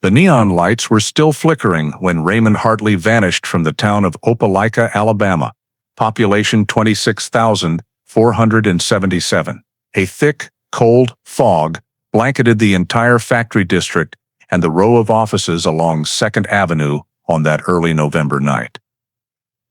The neon lights were still flickering when Raymond Hartley vanished from the town of Opelika, Alabama, population 26,477. A thick, cold fog blanketed the entire factory district and the row of offices along 2nd Avenue on that early November night.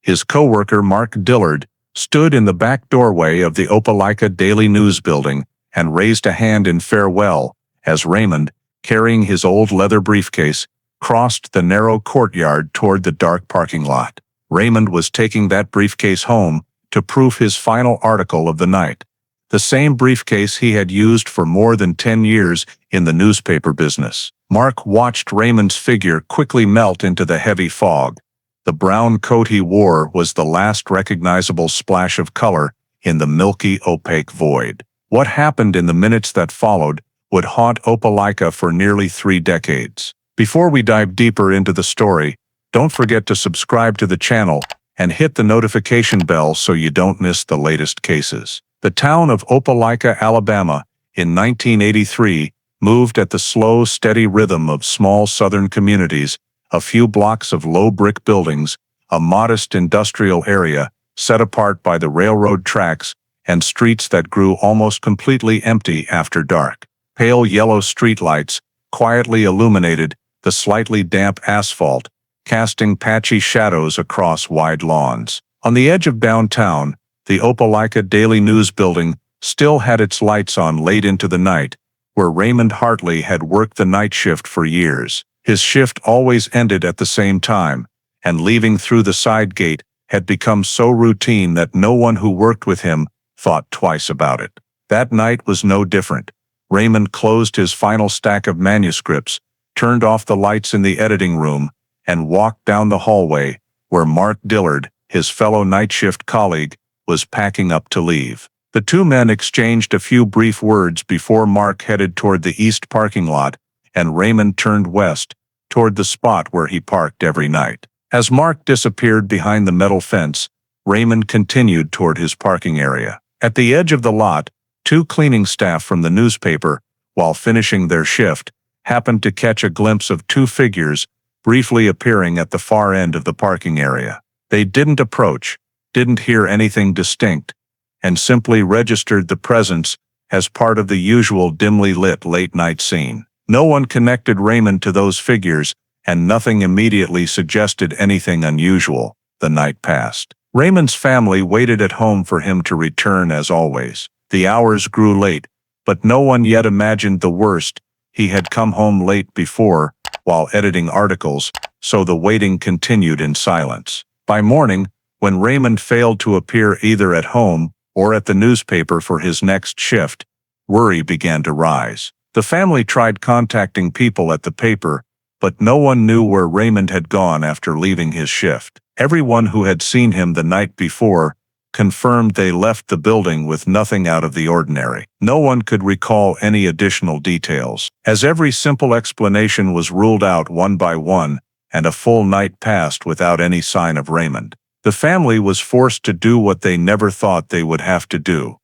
His coworker, Mark Dillard, stood in the back doorway of the Opelika Daily News building and raised a hand in farewell as Raymond, carrying his old leather briefcase, crossed the narrow courtyard toward the dark parking lot. Raymond was taking that briefcase home to proof his final article of the night, the same briefcase he had used for more than 10 years in the newspaper business. Mark watched Raymond's figure quickly melt into the heavy fog. The brown coat he wore was the last recognizable splash of color in the milky, opaque void. What happened in the minutes that followed would haunt Opelika for nearly 3 decades. Before we dive deeper into the story, don't forget to subscribe to the channel and hit the notification bell so you don't miss the latest cases. The town of Opelika, Alabama, in 1983, moved at the slow, steady rhythm of small southern communities, a few blocks of low brick buildings, a modest industrial area set apart by the railroad tracks, and streets that grew almost completely empty after dark. Pale yellow streetlights quietly illuminated the slightly damp asphalt, casting patchy shadows across wide lawns. On the edge of downtown, the Opelika Daily News building still had its lights on late into the night, where Raymond Hartley had worked the night shift for years. His shift always ended at the same time, and leaving through the side gate had become so routine that no one who worked with him thought twice about it. That night was no different. Raymond closed his final stack of manuscripts, turned off the lights in the editing room, and walked down the hallway where Mark Dillard, his fellow night shift colleague, was packing up to leave. The two men exchanged a few brief words before Mark headed toward the east parking lot and Raymond turned west, toward the spot where he parked every night. As Mark disappeared behind the metal fence, Raymond continued toward his parking area. At the edge of the lot, 2 cleaning staff from the newspaper, while finishing their shift, happened to catch a glimpse of 2 figures briefly appearing at the far end of the parking area. They didn't approach, didn't hear anything distinct, and simply registered the presence as part of the usual dimly lit late-night scene. No one connected Raymond to those figures, and nothing immediately suggested anything unusual. The night passed. Raymond's family waited at home for him to return as always. The hours grew late, but no one yet imagined the worst. He had come home late before, while editing articles, so the waiting continued in silence. By morning, when Raymond failed to appear either at home or at the newspaper for his next shift, worry began to rise. The family tried contacting people at the paper, but no one knew where Raymond had gone after leaving his shift. Everyone who had seen him the night before confirmed they left the building with nothing out of the ordinary. No one could recall any additional details. As every simple explanation was ruled out one by one, and a full night passed without any sign of Raymond, the family was forced to do what they never thought they would have to do: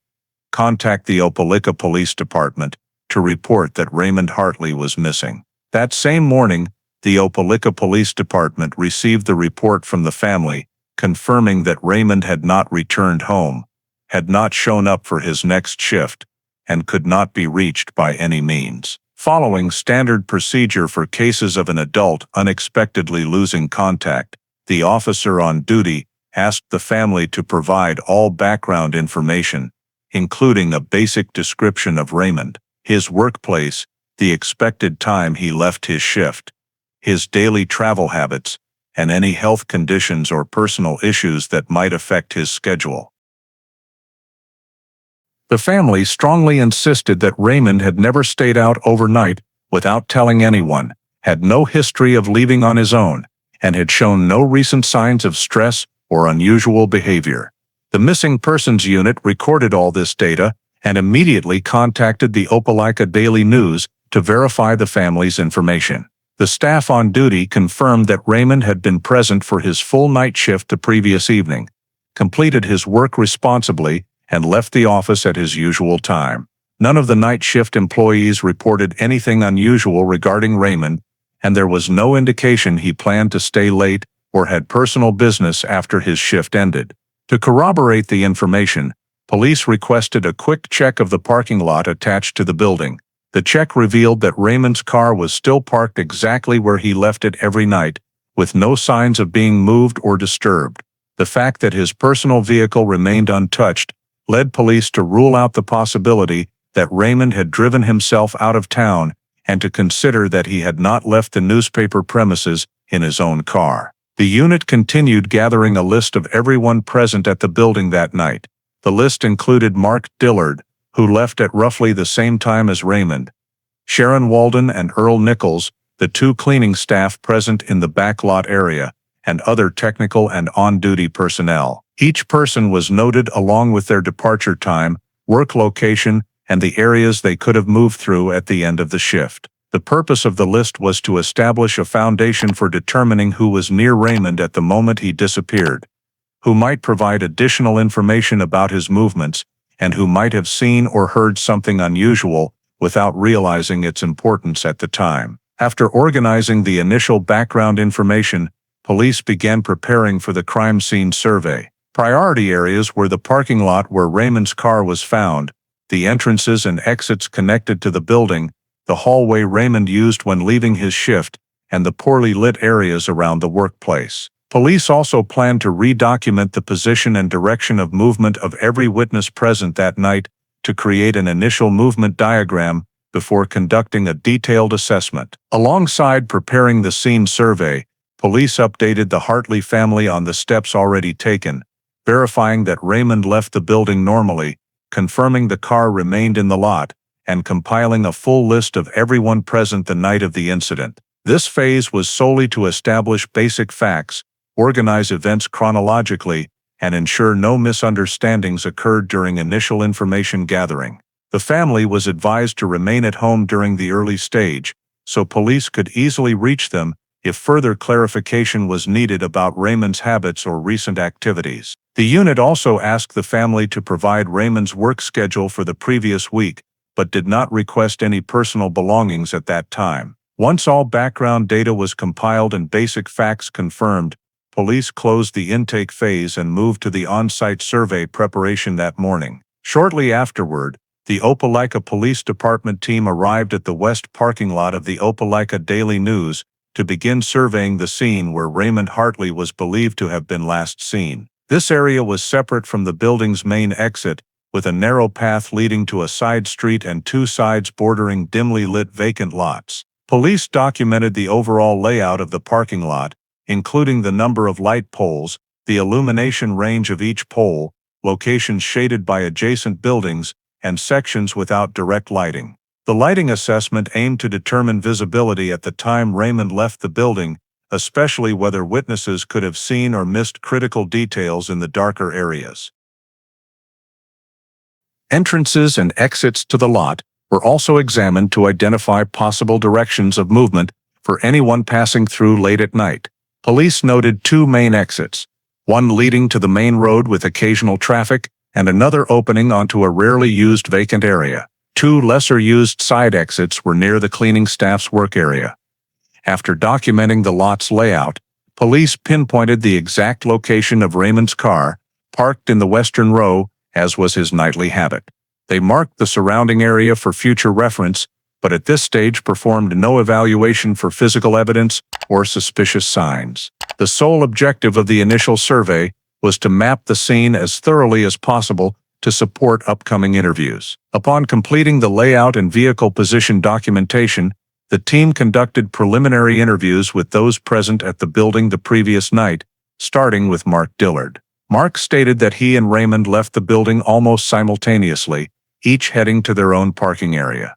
contact the Opelika Police Department to report that Raymond Hartley was missing. That same morning, the Opelika Police Department received the report from the family, confirming that Raymond had not returned home, had not shown up for his next shift, and could not be reached by any means. Following standard procedure for cases of an adult unexpectedly losing contact, the officer on duty asked the family to provide all background information, including a basic description of Raymond, his workplace, the expected time he left his shift, his daily travel habits, and any health conditions or personal issues that might affect his schedule. The family strongly insisted that Raymond had never stayed out overnight without telling anyone, had no history of leaving on his own, and had shown no recent signs of stress or unusual behavior. The Missing Persons Unit recorded all this data and immediately contacted the Opelika Daily News to verify the family's information. The staff on duty confirmed that Raymond had been present for his full night shift the previous evening, completed his work responsibly, and left the office at his usual time. None of the night shift employees reported anything unusual regarding Raymond, and there was no indication he planned to stay late or had personal business after his shift ended. To corroborate the information, police requested a quick check of the parking lot attached to the building. The check revealed that Raymond's car was still parked exactly where he left it every night, with no signs of being moved or disturbed. The fact that his personal vehicle remained untouched led police to rule out the possibility that Raymond had driven himself out of town and to consider that he had not left the newspaper premises in his own car. The unit continued gathering a list of everyone present at the building that night. The list included Mark Dillard, who left at roughly the same time as Raymond, Sharon Walden and Earl Nichols, the two cleaning staff present in the backlot area, and other technical and on-duty personnel. Each person was noted along with their departure time, work location, and the areas they could have moved through at the end of the shift. The purpose of the list was to establish a foundation for determining who was near Raymond at the moment he disappeared, who might provide additional information about his movements, and who might have seen or heard something unusual without realizing its importance at the time. After organizing the initial background information, police began preparing for the crime scene survey. Priority areas were the parking lot where Raymond's car was found, the entrances and exits connected to the building, the hallway Raymond used when leaving his shift, and the poorly lit areas around the workplace. Police also planned to redocument the position and direction of movement of every witness present that night to create an initial movement diagram before conducting a detailed assessment. Alongside preparing the scene survey, police updated the Hartley family on the steps already taken, verifying that Raymond left the building normally, confirming the car remained in the lot, and compiling a full list of everyone present the night of the incident. This phase was solely to establish basic facts, organize events chronologically, and ensure no misunderstandings occurred during initial information gathering. The family was advised to remain at home during the early stage, so police could easily reach them if further clarification was needed about Raymond's habits or recent activities. The unit also asked the family to provide Raymond's work schedule for the previous week, but did not request any personal belongings at that time. Once all background data was compiled and basic facts confirmed, police closed the intake phase and moved to the on-site survey preparation that morning. Shortly afterward, the Opelika Police Department team arrived at the west parking lot of the Opelika Daily News to begin surveying the scene where Raymond Hartley was believed to have been last seen. This area was separate from the building's main exit, with a narrow path leading to a side street and two sides bordering dimly lit vacant lots. Police documented the overall layout of the parking lot, including the number of light poles, the illumination range of each pole, locations shaded by adjacent buildings, and sections without direct lighting. The lighting assessment aimed to determine visibility at the time Raymond left the building, especially whether witnesses could have seen or missed critical details in the darker areas. Entrances and exits to the lot were also examined to identify possible directions of movement for anyone passing through late at night. Police noted two main exits, one leading to the main road with occasional traffic and another opening onto a rarely used vacant area. Two lesser-used side exits were near the cleaning staff's work area. After documenting the lot's layout, police pinpointed the exact location of Raymond's car, parked in the western row, as was his nightly habit. They marked the surrounding area for future reference, but at this stage performed no evaluation for physical evidence or suspicious signs. The sole objective of the initial survey was to map the scene as thoroughly as possible to support upcoming interviews. Upon completing the layout and vehicle position documentation, the team conducted preliminary interviews with those present at the building the previous night, starting with Mark Dillard. Mark stated that he and Raymond left the building almost simultaneously, each heading to their own parking area.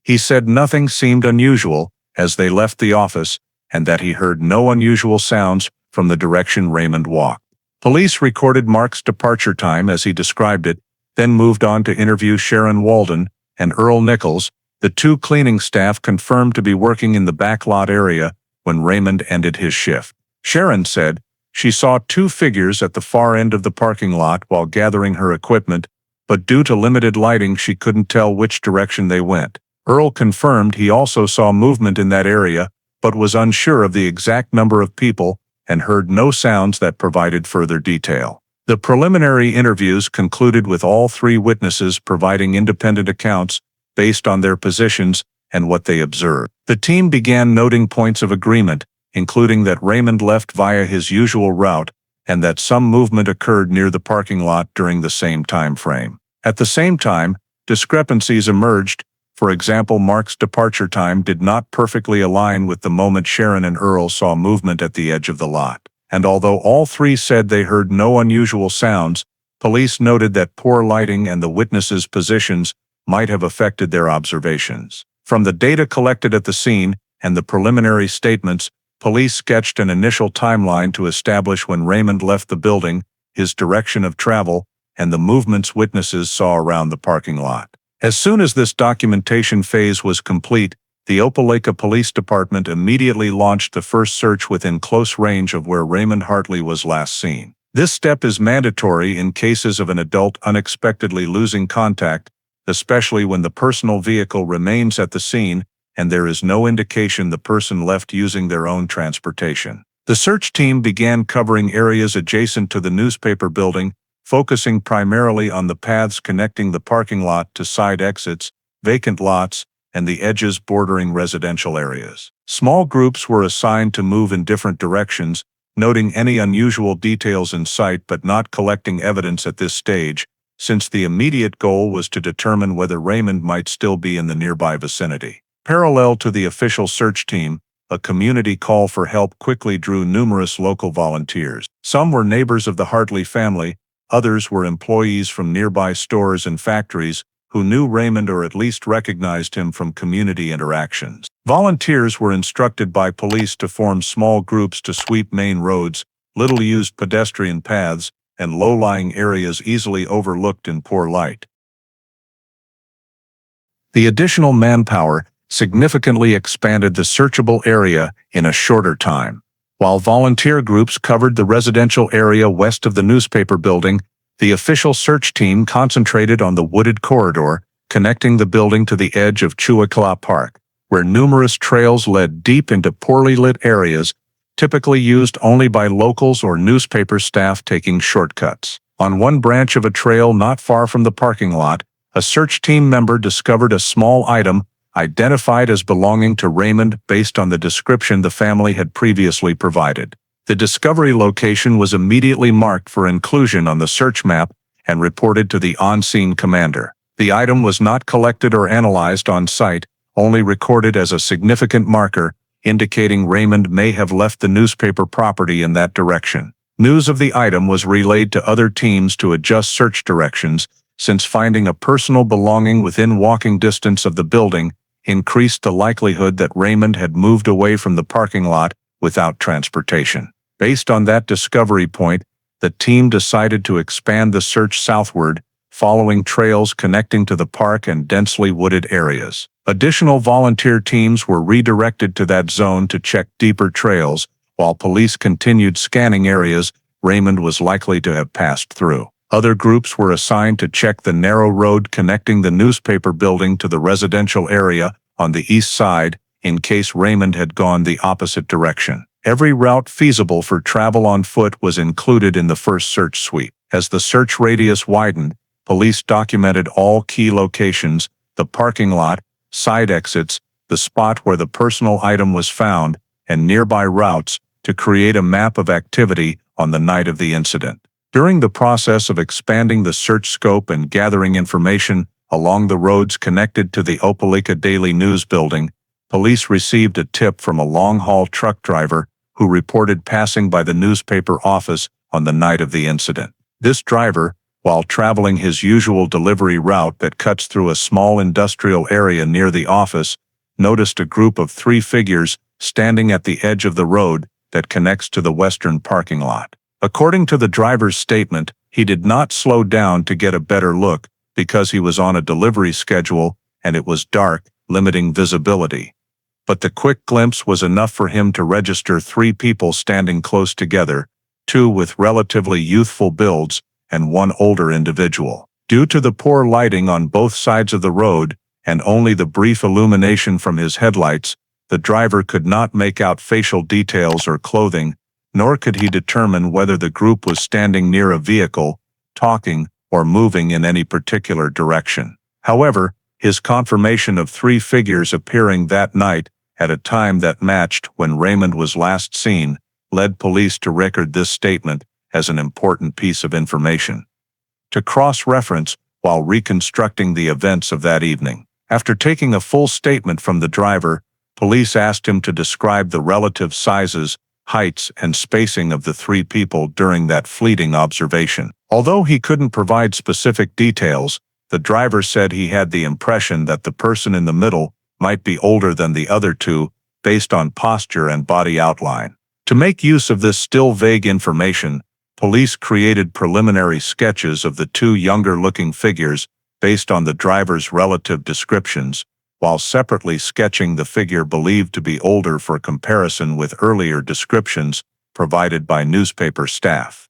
He said nothing seemed unusual as they left the office and that he heard no unusual sounds from the direction Raymond walked. Police recorded Mark's departure time as he described it, then moved on to interview Sharon Walden and Earl Nichols. The two cleaning staff confirmed to be working in the backlot area when Raymond ended his shift. Sharon said she saw two figures at the far end of the parking lot while gathering her equipment, but due to limited lighting she couldn't tell which direction they went. Earl confirmed he also saw movement in that area, but was unsure of the exact number of people and heard no sounds that provided further detail. The preliminary interviews concluded with all three witnesses providing independent accounts based on their positions and what they observed. The team began noting points of agreement, including that Raymond left via his usual route and that some movement occurred near the parking lot during the same time frame. At the same time, discrepancies emerged. For example, Mark's departure time did not perfectly align with the moment Sharon and Earl saw movement at the edge of the lot. And although all three said they heard no unusual sounds, police noted that poor lighting and the witnesses' positions might have affected their observations. From the data collected at the scene and the preliminary statements, police sketched an initial timeline to establish when Raymond left the building, his direction of travel, and the movements witnesses saw around the parking lot. As soon as this documentation phase was complete, the Opelika Police Department immediately launched the first search within close range of where Raymond Hartley was last seen. This step is mandatory in cases of an adult unexpectedly losing contact, especially when the personal vehicle remains at the scene and there is no indication the person left using their own transportation. The search team began covering areas adjacent to the newspaper building, focusing primarily on the paths connecting the parking lot to side exits, vacant lots, and the edges bordering residential areas. Small groups were assigned to move in different directions, noting any unusual details in sight but not collecting evidence at this stage, since the immediate goal was to determine whether Raymond might still be in the nearby vicinity. Parallel to the official search team, a community call for help quickly drew numerous local volunteers. Some were neighbors of the Hartley family, others were employees from nearby stores and factories who knew Raymond or at least recognized him from community interactions. Volunteers were instructed by police to form small groups to sweep main roads, little-used pedestrian paths, and low-lying areas easily overlooked in poor light. The additional manpower significantly expanded the searchable area in a shorter time. While volunteer groups covered the residential area west of the newspaper building, the official search team concentrated on the wooded corridor connecting the building to the edge of Opelika Park, where numerous trails led deep into poorly lit areas, typically used only by locals or newspaper staff taking shortcuts. On one branch of a trail not far from the parking lot, a search team member discovered a small item identified as belonging to Raymond based on the description the family had previously provided. The discovery location was immediately marked for inclusion on the search map and reported to the on-scene commander. The item was not collected or analyzed on site, only recorded as a significant marker, indicating Raymond may have left the newspaper property in that direction. News of the item was relayed to other teams to adjust search directions, since finding a personal belonging within walking distance of the building increased the likelihood that Raymond had moved away from the parking lot without transportation. Based on that discovery point, the team decided to expand the search southward, following trails connecting to the park and densely wooded areas. Additional volunteer teams were redirected to that zone to check deeper trails, while police continued scanning areas Raymond was likely to have passed through. Other groups were assigned to check the narrow road connecting the newspaper building to the residential area on the east side, in case Raymond had gone the opposite direction. Every route feasible for travel on foot was included in the first search sweep. As the search radius widened, police documented all key locations, the parking lot, side exits, the spot where the personal item was found, and nearby routes to create a map of activity on the night of the incident. During the process of expanding the search scope and gathering information along the roads connected to the Opelika Daily news building, police received a tip from a long-haul truck driver who reported passing by the newspaper office on the night of the incident. This driver, while traveling his usual delivery route that cuts through a small industrial area near the office, noticed a group of 3 figures standing at the edge of the road that connects to the western parking lot. According to the driver's statement, he did not slow down to get a better look because he was on a delivery schedule and it was dark, limiting visibility. But the quick glimpse was enough for him to register 3 people standing close together, 2 with relatively youthful builds and 1 older individual. Due to the poor lighting on both sides of the road and only the brief illumination from his headlights, the driver could not make out facial details or clothing, nor could he determine whether the group was standing near a vehicle, talking, or moving in any particular direction. However, his confirmation of 3 figures appearing that night at a time that matched when Raymond was last seen led police to record this statement as an important piece of information to cross-reference while reconstructing the events of that evening. After taking a full statement from the driver, police asked him to describe the relative sizes, heights, and spacing of the 3 people during that fleeting observation. Although he couldn't provide specific details, the driver said he had the impression that the person in the middle might be older than the other 2 based on posture and body outline. To make use of this still vague information, police created preliminary sketches of the 2 younger-looking figures based on the driver's relative descriptions, while separately sketching the figure believed to be older for comparison with earlier descriptions provided by newspaper staff.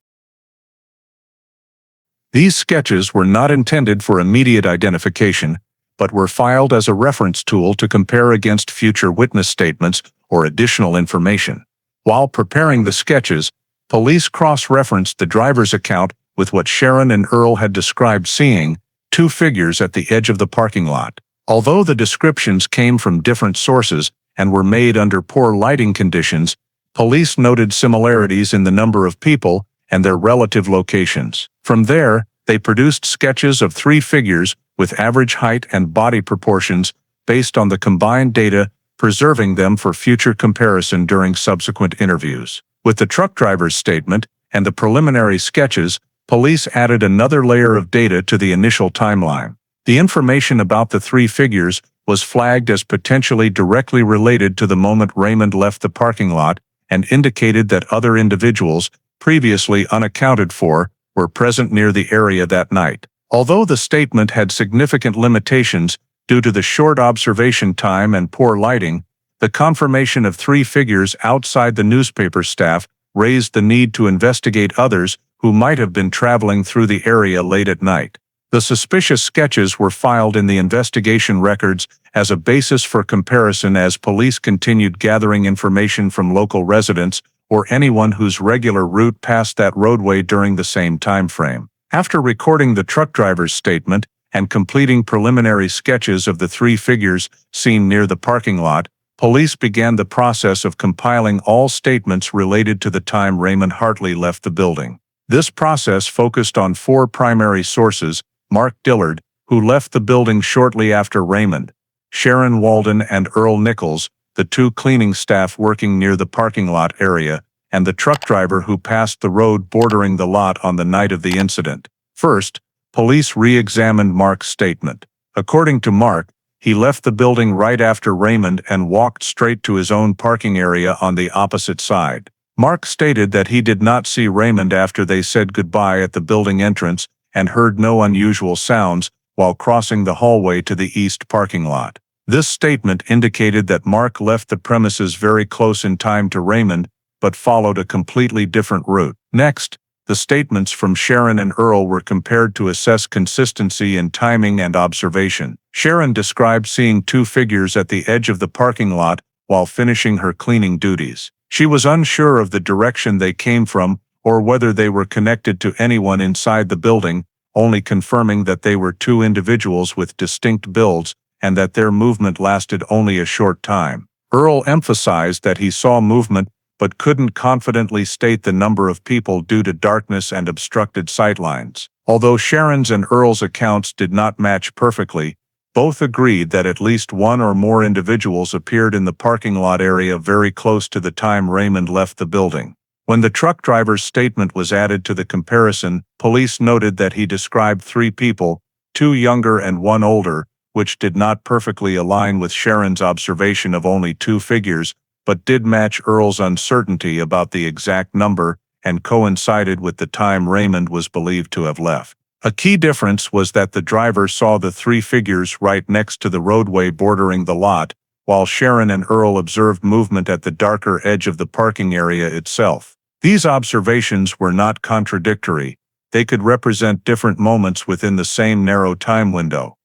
These sketches were not intended for immediate identification, but were filed as a reference tool to compare against future witness statements or additional information. While preparing the sketches, police cross-referenced the driver's account with what Sharon and Earl had described seeing, 2 figures at the edge of the parking lot. Although the descriptions came from different sources and were made under poor lighting conditions, police noted similarities in the number of people and their relative locations. From there, they produced sketches of 3 figures with average height and body proportions based on the combined data, preserving them for future comparison during subsequent interviews. With the truck driver's statement and the preliminary sketches, police added another layer of data to the initial timeline. The information about the 3 figures was flagged as potentially directly related to the moment Raymond left the parking lot and indicated that other individuals, previously unaccounted for, were present near the area that night. Although the statement had significant limitations due to the short observation time and poor lighting, the confirmation of 3 figures outside the newspaper staff raised the need to investigate others who might have been traveling through the area late at night. The suspicious sketches were filed in the investigation records as a basis for comparison as police continued gathering information from local residents or anyone whose regular route passed that roadway during the same time frame. After recording the truck driver's statement and completing preliminary sketches of the 3 figures seen near the parking lot, police began the process of compiling all statements related to the time Raymond Hartley left the building. This process focused on 4 primary sources: Mark Dillard, who left the building shortly after Raymond; Sharon Walden and Earl Nichols, the 2 cleaning staff working near the parking lot area; and the truck driver who passed the road bordering the lot on the night of the incident. First, police re-examined Mark's statement. According to Mark, he left the building right after Raymond and walked straight to his own parking area on the opposite side. Mark stated that he did not see Raymond after they said goodbye at the building entrance and heard no unusual sounds while crossing the hallway to the east parking lot. This statement indicated that Mark left the premises very close in time to Raymond, but followed a completely different route. Next, the statements from Sharon and Earl were compared to assess consistency in timing and observation. Sharon described seeing 2 figures at the edge of the parking lot while finishing her cleaning duties. She was unsure of the direction they came from or whether they were connected to anyone inside the building, only confirming that they were 2 individuals with distinct builds and that their movement lasted only a short time. Earl emphasized that he saw movement but couldn't confidently state the number of people due to darkness and obstructed sightlines. Although Sharon's and Earl's accounts did not match perfectly, both agreed that at least 1 or more individuals appeared in the parking lot area very close to the time Raymond left the building. When the truck driver's statement was added to the comparison, police noted that he described 3 people, 2 younger and 1 older, which did not perfectly align with Sharon's observation of only 2 figures, but did match Earl's uncertainty about the exact number and coincided with the time Raymond was believed to have left. A key difference was that the driver saw the 3 figures right next to the roadway bordering the lot, while Sharon and Earl observed movement at the darker edge of the parking area itself. These observations were not contradictory. They could represent different moments within the same narrow time window.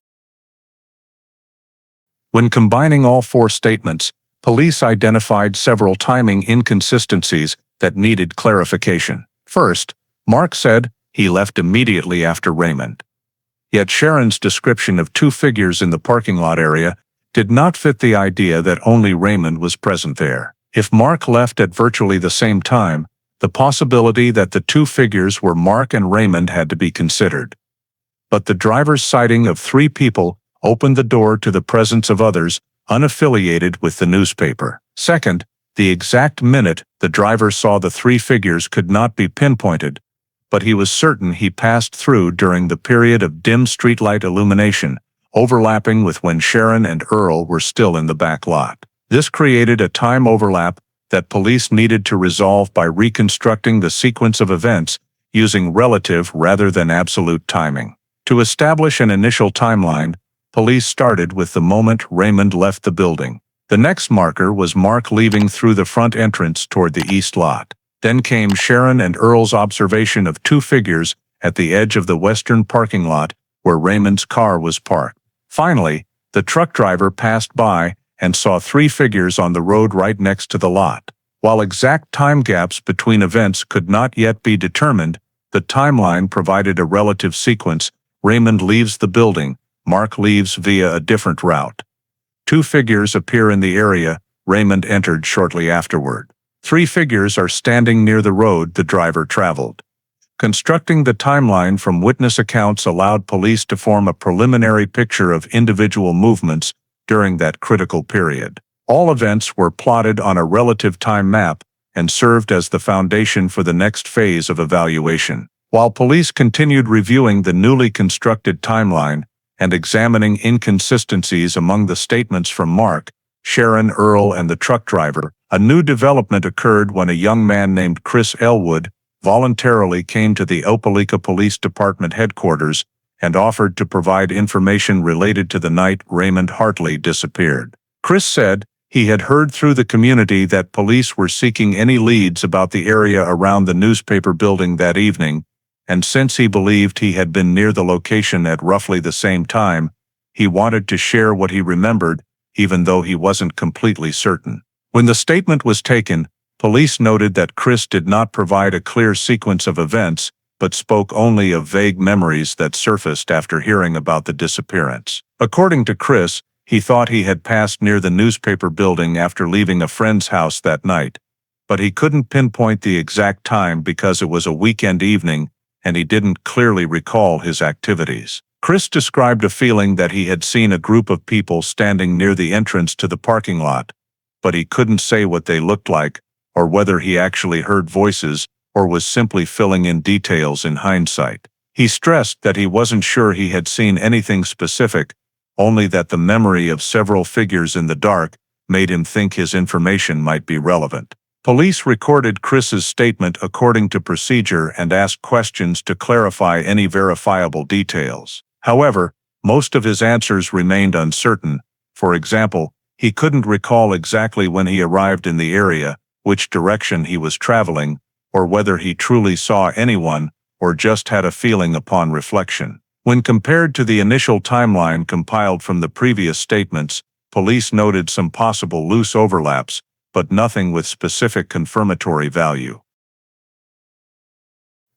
When combining all 4 statements, Police identified several timing inconsistencies that needed clarification. First, Mark said he left immediately after Raymond. Yet Sharon's description of two figures in the parking lot area did not fit the idea that only Raymond was present there. If Mark left at virtually the same time, the possibility that the two figures were Mark and Raymond had to be considered. But the driver's sighting of three people opened the door to the presence of others unaffiliated with the newspaper. Second, the exact minute the driver saw the three figures could not be pinpointed, but he was certain he passed through during the period of dim streetlight illumination, overlapping with when Sharon and Earl were still in the back lot. This created a time overlap that police needed to resolve by reconstructing the sequence of events using relative rather than absolute timing. To establish an initial timeline, police started with the moment Raymond left the building. The next marker was Mark leaving through the front entrance toward the east lot. Then came Sharon and Earl's observation of two figures at the edge of the western parking lot where Raymond's car was parked. Finally, the truck driver passed by and saw three figures on the road right next to the lot. While exact time gaps between events could not yet be determined, the timeline provided a relative sequence. Raymond leaves the building, Mark leaves via a different route. Two figures appear in the area Raymond entered shortly afterward. Three figures are standing near the road the driver traveled. Constructing the timeline from witness accounts allowed police to form a preliminary picture of individual movements during that critical period. All events were plotted on a relative time map and served as the foundation for the next phase of evaluation. While police continued reviewing the newly constructed timeline and examining inconsistencies among the statements from Mark, Sharon, Earl, and the truck driver, a new development occurred when a young man named Chris Elwood voluntarily came to the Opelika Police Department headquarters and offered to provide information related to the night Raymond Hartley disappeared. Chris said he had heard through the community that police were seeking any leads about the area around the newspaper building that evening, and since he believed he had been near the location at roughly the same time, he wanted to share what he remembered, even though he wasn't completely certain. When the statement was taken, police noted that Chris did not provide a clear sequence of events, but spoke only of vague memories that surfaced after hearing about the disappearance. According to Chris, he thought he had passed near the newspaper building after leaving a friend's house that night, but he couldn't pinpoint the exact time because it was a weekend evening and he didn't clearly recall his activities. Chris described a feeling that he had seen a group of people standing near the entrance to the parking lot, but he couldn't say what they looked like or whether he actually heard voices or was simply filling in details in hindsight. He stressed that he wasn't sure he had seen anything specific, only that the memory of several figures in the dark made him think his information might be relevant. Police recorded Chris's statement according to procedure and asked questions to clarify any verifiable details. However, most of his answers remained uncertain. For example, he couldn't recall exactly when he arrived in the area, which direction he was traveling, or whether he truly saw anyone or just had a feeling upon reflection. When compared to the initial timeline compiled from the previous statements, police noted some possible loose overlaps, but nothing with specific confirmatory value.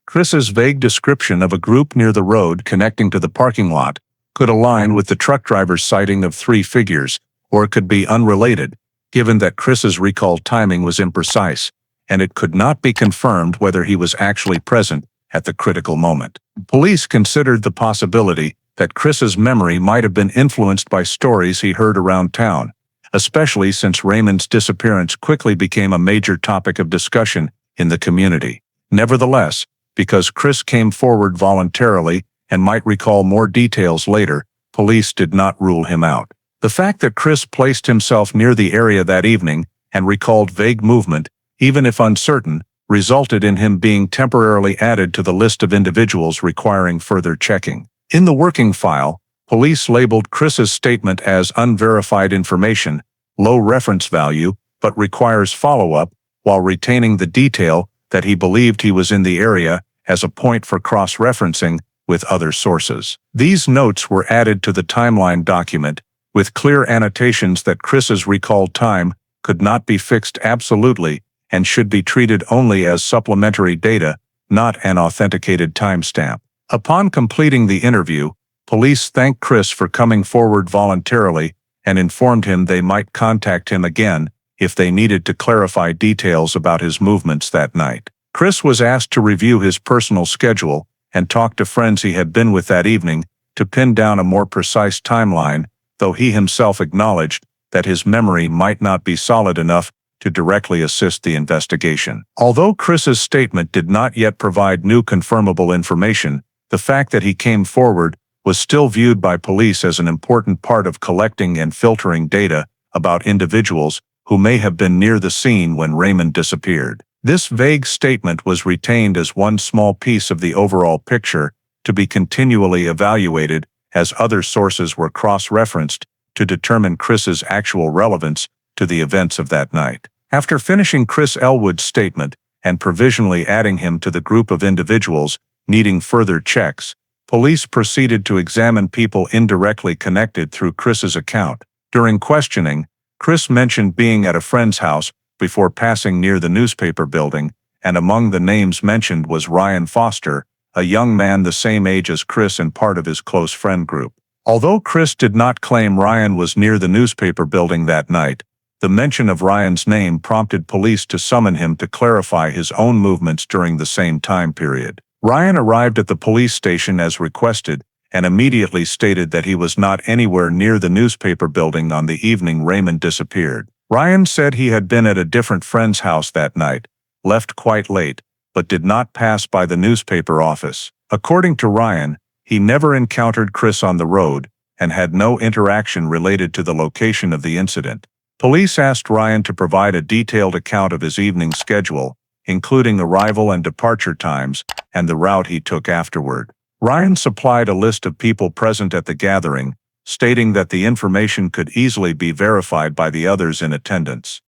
Chris's vague description of a group near the road connecting to the parking lot could align with the truck driver's sighting of three figures, or it could be unrelated, given that Chris's recalled timing was imprecise, and it could not be confirmed whether he was actually present at the critical moment. Police considered the possibility that Chris's memory might have been influenced by stories he heard around town, especially since Raymond's disappearance quickly became a major topic of discussion in the community. Nevertheless, because Chris came forward voluntarily and might recall more details later, police did not rule him out. The fact that Chris placed himself near the area that evening and recalled vague movement, even if uncertain, resulted in him being temporarily added to the list of individuals requiring further checking. In the working file, police labeled Chris's statement as unverified information, low reference value, but requires follow-up, while retaining the detail that he believed he was in the area as a point for cross-referencing with other sources. These notes were added to the timeline document, with clear annotations that Chris's recalled time could not be fixed absolutely and should be treated only as supplementary data, not an authenticated timestamp. Upon completing the interview, police thanked Chris for coming forward voluntarily and informed him they might contact him again if they needed to clarify details about his movements that night. Chris was asked to review his personal schedule and talk to friends he had been with that evening to pin down a more precise timeline, though he himself acknowledged that his memory might not be solid enough to directly assist the investigation. Although Chris's statement did not yet provide new confirmable information, the fact that he came forward was still viewed by police as an important part of collecting and filtering data about individuals who may have been near the scene when Raymond disappeared. This vague statement was retained as one small piece of the overall picture to be continually evaluated as other sources were cross-referenced to determine Chris's actual relevance to the events of that night. After finishing Chris Elwood's statement and provisionally adding him to the group of individuals needing further checks, police proceeded to examine people indirectly connected through Chris's account. During questioning, Chris mentioned being at a friend's house before passing near the newspaper building, and among the names mentioned was Ryan Foster, a young man the same age as Chris and part of his close friend group. Although Chris did not claim Ryan was near the newspaper building that night, the mention of Ryan's name prompted police to summon him to clarify his own movements during the same time period. Ryan arrived at the police station as requested and immediately stated that he was not anywhere near the newspaper building on the evening Raymond disappeared. Ryan said he had been at a different friend's house that night, left quite late, but did not pass by the newspaper office. According to Ryan, he never encountered Chris on the road and had no interaction related to the location of the incident. Police asked Ryan to provide a detailed account of his evening schedule, including arrival and departure times, and the route he took afterward. Ryan supplied a list of people present at the gathering, stating that the information could easily be verified by the others in attendance.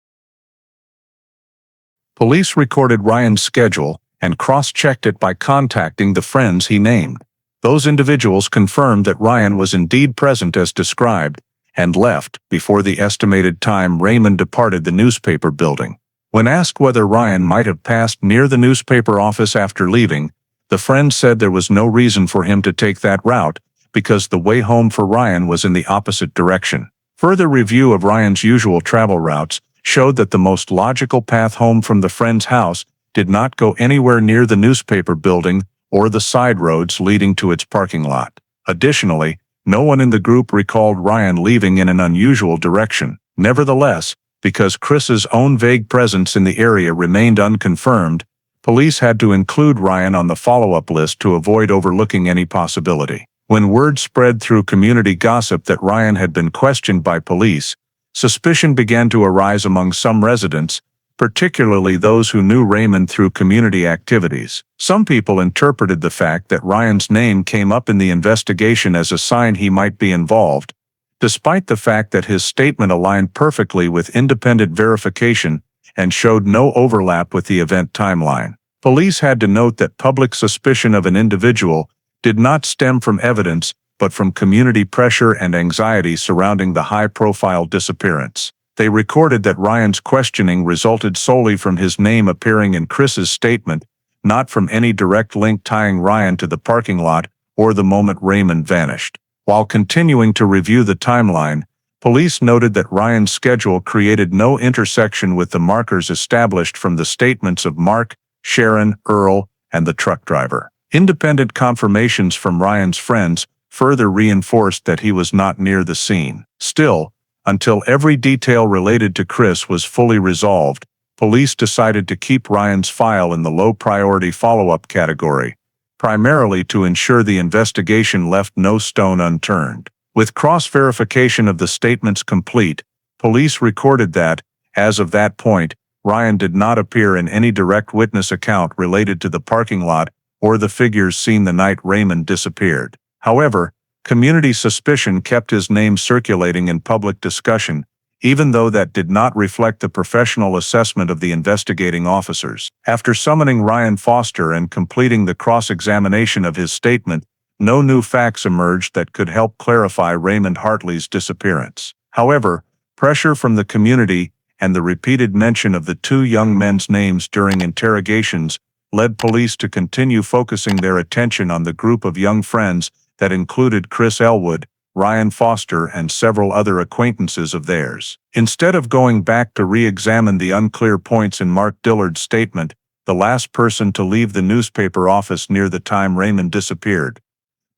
Police recorded Ryan's schedule and cross-checked it by contacting the friends he named. Those individuals confirmed that Ryan was indeed present as described and left before the estimated time Raymond departed the newspaper building. When asked whether Ryan might have passed near the newspaper office after leaving, the friend said there was no reason for him to take that route because the way home for Ryan was in the opposite direction. Further review of Ryan's usual travel routes showed that the most logical path home from the friend's house did not go anywhere near the newspaper building or the side roads leading to its parking lot. Additionally, no one in the group recalled Ryan leaving in an unusual direction. Nevertheless, because Chris's own vague presence in the area remained unconfirmed, police had to include Ryan on the follow-up list to avoid overlooking any possibility. When word spread through community gossip that Ryan had been questioned by police, suspicion began to arise among some residents, particularly those who knew Raymond through community activities. Some people interpreted the fact that Ryan's name came up in the investigation as a sign he might be involved, despite the fact that his statement aligned perfectly with independent verification and showed no overlap with the event timeline. Police had to note that public suspicion of an individual did not stem from evidence but from community pressure and anxiety surrounding the high-profile disappearance. They recorded that Ryan's questioning resulted solely from his name appearing in Chris's statement, not from any direct link tying Ryan to the parking lot or the moment Raymond vanished. While continuing to review the timeline, police noted that Ryan's schedule created no intersection with the markers established from the statements of Mark, Sharon, Earl, and the truck driver. Independent confirmations from Ryan's friends further reinforced that he was not near the scene. Still, until every detail related to Chris was fully resolved, police decided to keep Ryan's file in the low-priority follow-up category, primarily to ensure the investigation left no stone unturned. With cross-verification of the statements complete, police recorded that, as of that point, Ryan did not appear in any direct witness account related to the parking lot or the figures seen the night Raymond disappeared. However, community suspicion kept his name circulating in public discussion, even though that did not reflect the professional assessment of the investigating officers. After summoning Ryan Foster and completing the cross-examination of his statement, no new facts emerged that could help clarify Raymond Hartley's disappearance. However, pressure from the community and the repeated mention of the two young men's names during interrogations led police to continue focusing their attention on the group of young friends that included Chris Elwood, Ryan Foster, and several other acquaintances of theirs. Instead of going back to re-examine the unclear points in Mark Dillard's statement, the last person to leave the newspaper office near the time Raymond disappeared,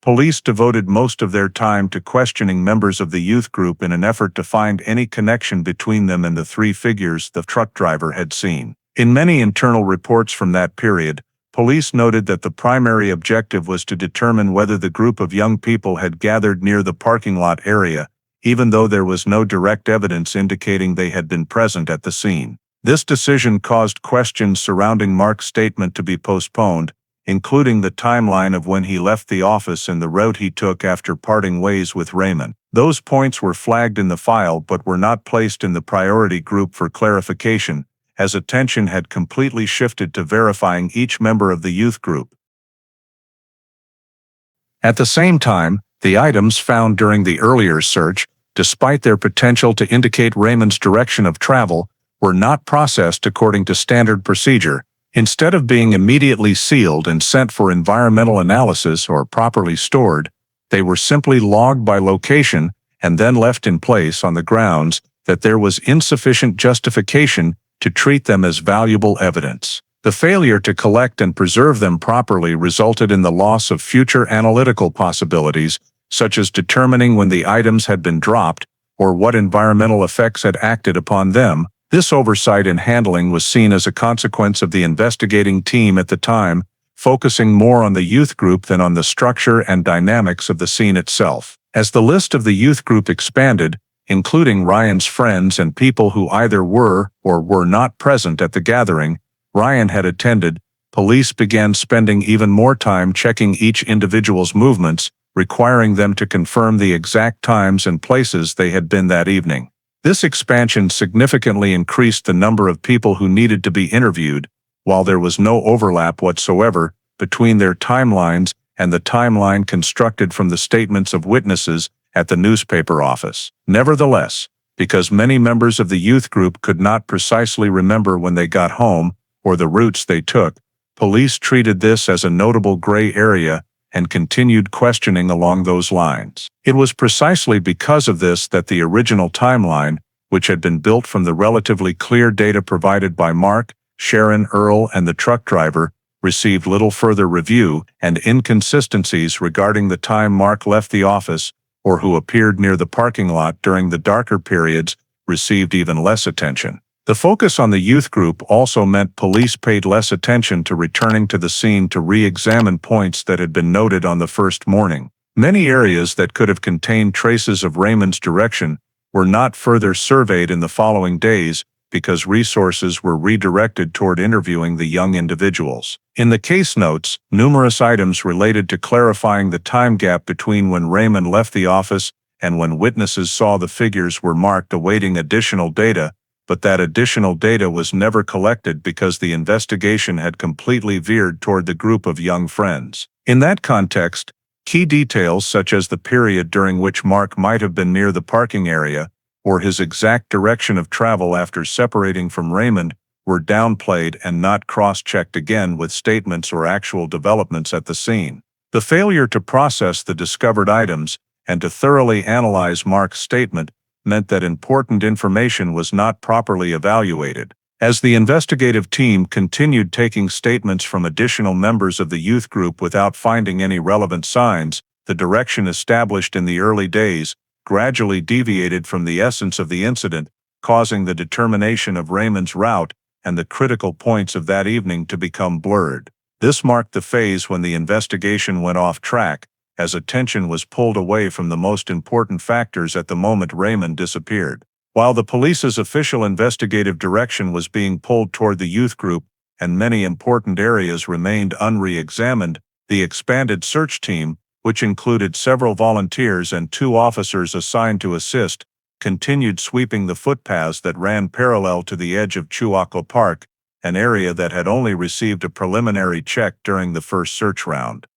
police devoted most of their time to questioning members of the youth group in an effort to find any connection between them and the three figures the truck driver had seen. In many internal reports from that period, police noted that the primary objective was to determine whether the group of young people had gathered near the parking lot area, even though there was no direct evidence indicating they had been present at the scene. This decision caused questions surrounding Mark's statement to be postponed, including the timeline of when he left the office and the route he took after parting ways with Raymond. Those points were flagged in the file but were not placed in the priority group for clarification, as attention had completely shifted to verifying each member of the youth group. At the same time, the items found during the earlier search, despite their potential to indicate Raymond's direction of travel, were not processed according to standard procedure. Instead of being immediately sealed and sent for environmental analysis or properly stored, they were simply logged by location and then left in place on the grounds that there was insufficient justification to treat them as valuable evidence. The failure to collect and preserve them properly resulted in the loss of future analytical possibilities, such as determining when the items had been dropped or what environmental effects had acted upon them. This oversight in handling was seen as a consequence of the investigating team at the time, focusing more on the youth group than on the structure and dynamics of the scene itself. As the list of the youth group expanded, including Ryan's friends and people who either were or were not present at the gathering Ryan had attended, police began spending even more time checking each individual's movements, requiring them to confirm the exact times and places they had been that evening. This expansion significantly increased the number of people who needed to be interviewed, while there was no overlap whatsoever between their timelines and the timeline constructed from the statements of witnesses at the newspaper office. Nevertheless, because many members of the youth group could not precisely remember when they got home or the routes they took, police treated this as a notable gray area and continued questioning along those lines. It was precisely because of this that the original timeline, which had been built from the relatively clear data provided by Mark, Sharon, Earl, and the truck driver, received little further review, and inconsistencies regarding the time Mark left the office or who appeared near the parking lot during the darker periods received even less attention. The focus on the youth group also meant police paid less attention to returning to the scene to re-examine points that had been noted on the first morning. Many areas that could have contained traces of Raymond's direction were not further surveyed in the following days because resources were redirected toward interviewing the young individuals. In the case notes, numerous items related to clarifying the time gap between when Raymond left the office and when witnesses saw the figures were marked awaiting additional data, but that additional data was never collected because the investigation had completely veered toward the group of young friends. In that context, key details such as the period during which Mark might have been near the parking area, or his exact direction of travel after separating from Raymond, were downplayed and not cross-checked again with statements or actual developments at the scene. The failure to process the discovered items and to thoroughly analyze Mark's statement meant that important information was not properly evaluated. As the investigative team continued taking statements from additional members of the youth group without finding any relevant signs, the direction established in the early days gradually deviated from the essence of the incident, causing the determination of Raymond's route and the critical points of that evening to become blurred. This marked the phase when the investigation went off track, as attention was pulled away from the most important factors at the moment Raymond disappeared. While the police's official investigative direction was being pulled toward the youth group and many important areas remained unre-examined, the expanded search team, which included several volunteers and 2 officers assigned to assist, continued sweeping the footpaths that ran parallel to the edge of Chuaco Park, an area that had only received a preliminary check during the first search round.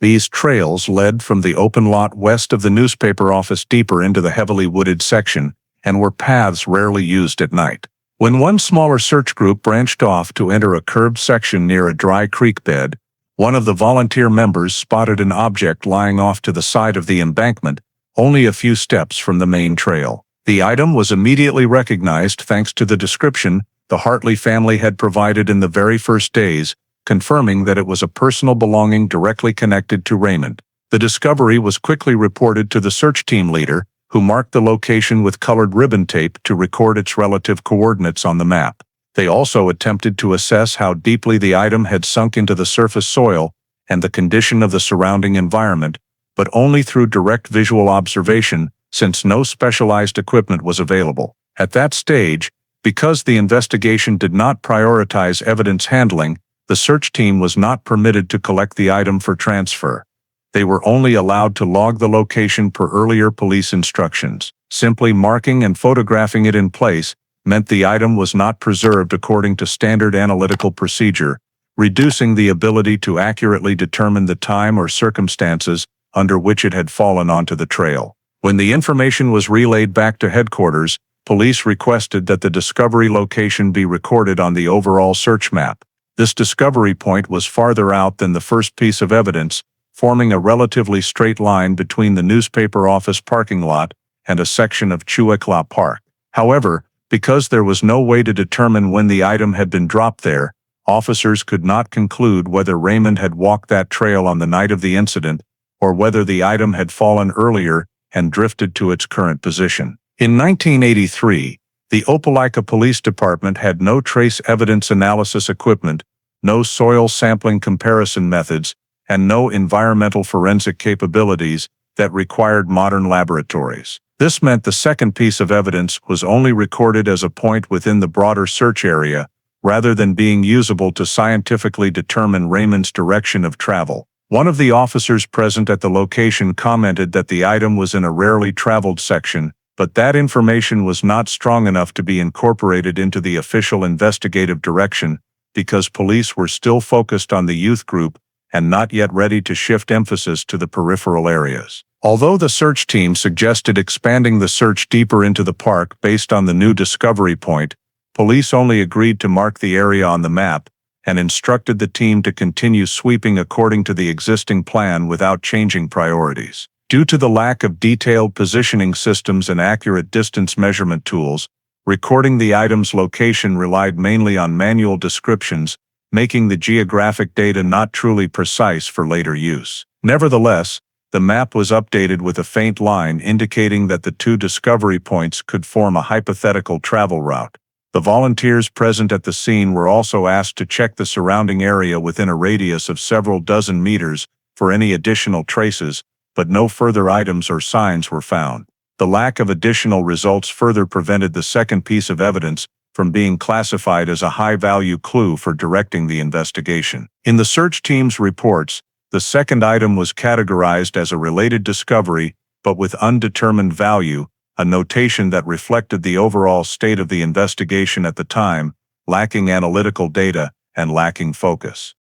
These trails led from the open lot west of the newspaper office deeper into the heavily wooded section, and were paths rarely used at night. When one smaller search group branched off to enter a curbed section near a dry creek bed, one of the volunteer members spotted an object lying off to the side of the embankment, only a few steps from the main trail. The item was immediately recognized thanks to the description the Hartley family had provided in the very first days, confirming that it was a personal belonging directly connected to Raymond. The discovery was quickly reported to the search team leader, who marked the location with colored ribbon tape to record its relative coordinates on the map. They also attempted to assess how deeply the item had sunk into the surface soil and the condition of the surrounding environment, but only through direct visual observation, since no specialized equipment was available. At that stage, because the investigation did not prioritize evidence handling, the search team was not permitted to collect the item for transfer. They were only allowed to log the location per earlier police instructions. Simply marking and photographing it in place meant the item was not preserved according to standard analytical procedure, reducing the ability to accurately determine the time or circumstances under which it had fallen onto the trail. When the information was relayed back to headquarters, police requested that the discovery location be recorded on the overall search map. This discovery point was farther out than the first piece of evidence, forming a relatively straight line between the newspaper office parking lot and a section of Opelika Park. However, because there was no way to determine when the item had been dropped there, officers could not conclude whether Raymond had walked that trail on the night of the incident, or whether the item had fallen earlier and drifted to its current position. In 1983, the Opelika Police Department had no trace evidence analysis equipment, no soil sampling comparison methods, and no environmental forensic capabilities that required modern laboratories. This meant the second piece of evidence was only recorded as a point within the broader search area, rather than being usable to scientifically determine Raymond's direction of travel. One of the officers present at the location commented that the item was in a rarely traveled section, but that information was not strong enough to be incorporated into the official investigative direction because police were still focused on the youth group and not yet ready to shift emphasis to the peripheral areas. Although the search team suggested expanding the search deeper into the park based on the new discovery point, police only agreed to mark the area on the map and instructed the team to continue sweeping according to the existing plan without changing priorities. Due to the lack of detailed positioning systems and accurate distance measurement tools, recording the item's location relied mainly on manual descriptions, making the geographic data not truly precise for later use. Nevertheless, the map was updated with a faint line indicating that the two discovery points could form a hypothetical travel route. The volunteers present at the scene were also asked to check the surrounding area within a radius of several dozen meters for any additional traces, but no further items or signs were found. The lack of additional results further prevented the second piece of evidence from being classified as a high-value clue for directing the investigation. In the search team's reports, the second item was categorized as a related discovery, but with undetermined value, a notation that reflected the overall state of the investigation at the time, lacking analytical data and lacking focus.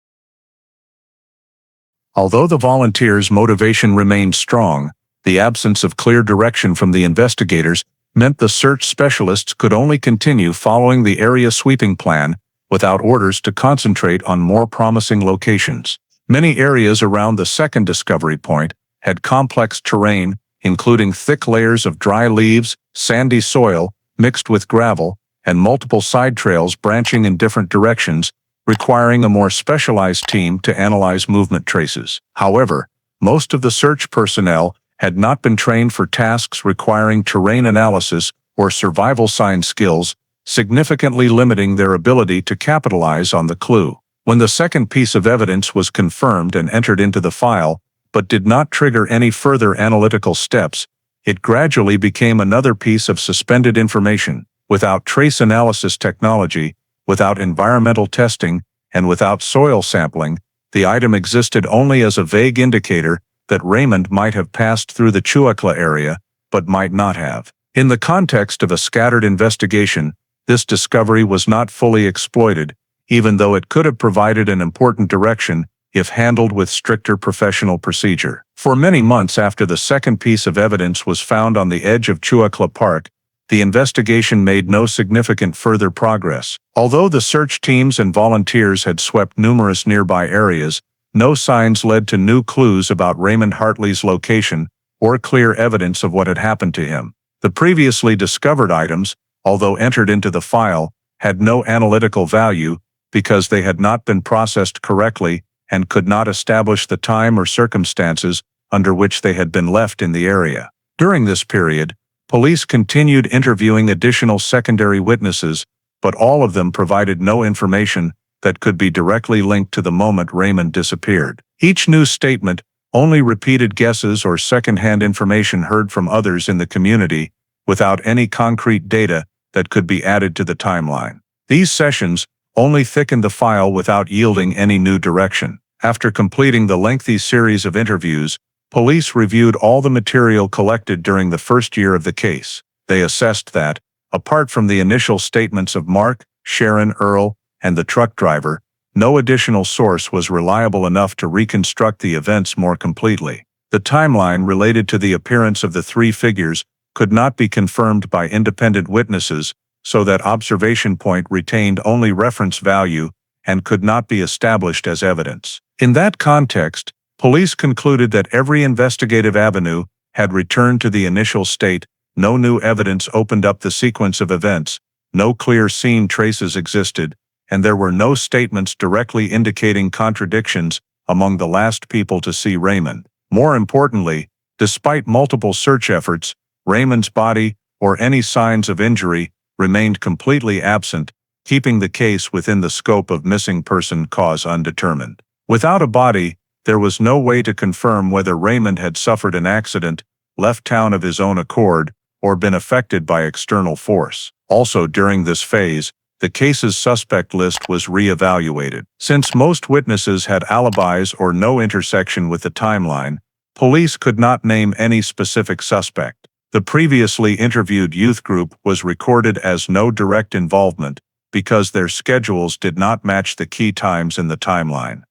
Although the volunteers' motivation remained strong, the absence of clear direction from the investigators meant the search specialists could only continue following the area sweeping plan without orders to concentrate on more promising locations. Many areas around the second discovery point had complex terrain, including thick layers of dry leaves, sandy soil, mixed with gravel, and multiple side trails branching in different directions, requiring a more specialized team to analyze movement traces. However, most of the search personnel had not been trained for tasks requiring terrain analysis or survival science skills, significantly limiting their ability to capitalize on the clue. When the second piece of evidence was confirmed and entered into the file, but did not trigger any further analytical steps, it gradually became another piece of suspended information. Without trace analysis technology, without environmental testing, and without soil sampling, the item existed only as a vague indicator that Raymond might have passed through the Opelika area, but might not have. In the context of a scattered investigation, this discovery was not fully exploited, even though it could have provided an important direction if handled with stricter professional procedure. For many months after the second piece of evidence was found on the edge of Opelika Park, the investigation made no significant further progress. Although the search teams and volunteers had swept numerous nearby areas, no signs led to new clues about Raymond Hartley's location or clear evidence of what had happened to him. The previously discovered items, although entered into the file, had no analytical value because they had not been processed correctly and could not establish the time or circumstances under which they had been left in the area. During this period, police continued interviewing additional secondary witnesses, but all of them provided no information that could be directly linked to the moment Raymond disappeared. Each new statement only repeated guesses or secondhand information heard from others in the community without any concrete data that could be added to the timeline. These sessions only thickened the file without yielding any new direction. After completing the lengthy series of interviews, police reviewed all the material collected during the first year of the case. They assessed that, apart from the initial statements of Mark, Sharon, Earl, and the truck driver, no additional source was reliable enough to reconstruct the events more completely. The timeline related to the appearance of the three figures could not be confirmed by independent witnesses, so that observation point retained only reference value and could not be established as evidence. In that context, police concluded that every investigative avenue had returned to the initial state, no new evidence opened up the sequence of events, no clear scene traces existed, and there were no statements directly indicating contradictions among the last people to see Raymond. More importantly, despite multiple search efforts, Raymond's body, or any signs of injury, remained completely absent, keeping the case within the scope of missing person cause undetermined. Without a body, there was no way to confirm whether Raymond had suffered an accident, left town of his own accord, or been affected by external force. Also during this phase, the case's suspect list was re-evaluated. Since most witnesses had alibis or no intersection with the timeline, police could not name any specific suspect. The previously interviewed youth group was recorded as no direct involvement because their schedules did not match the key times in the timeline.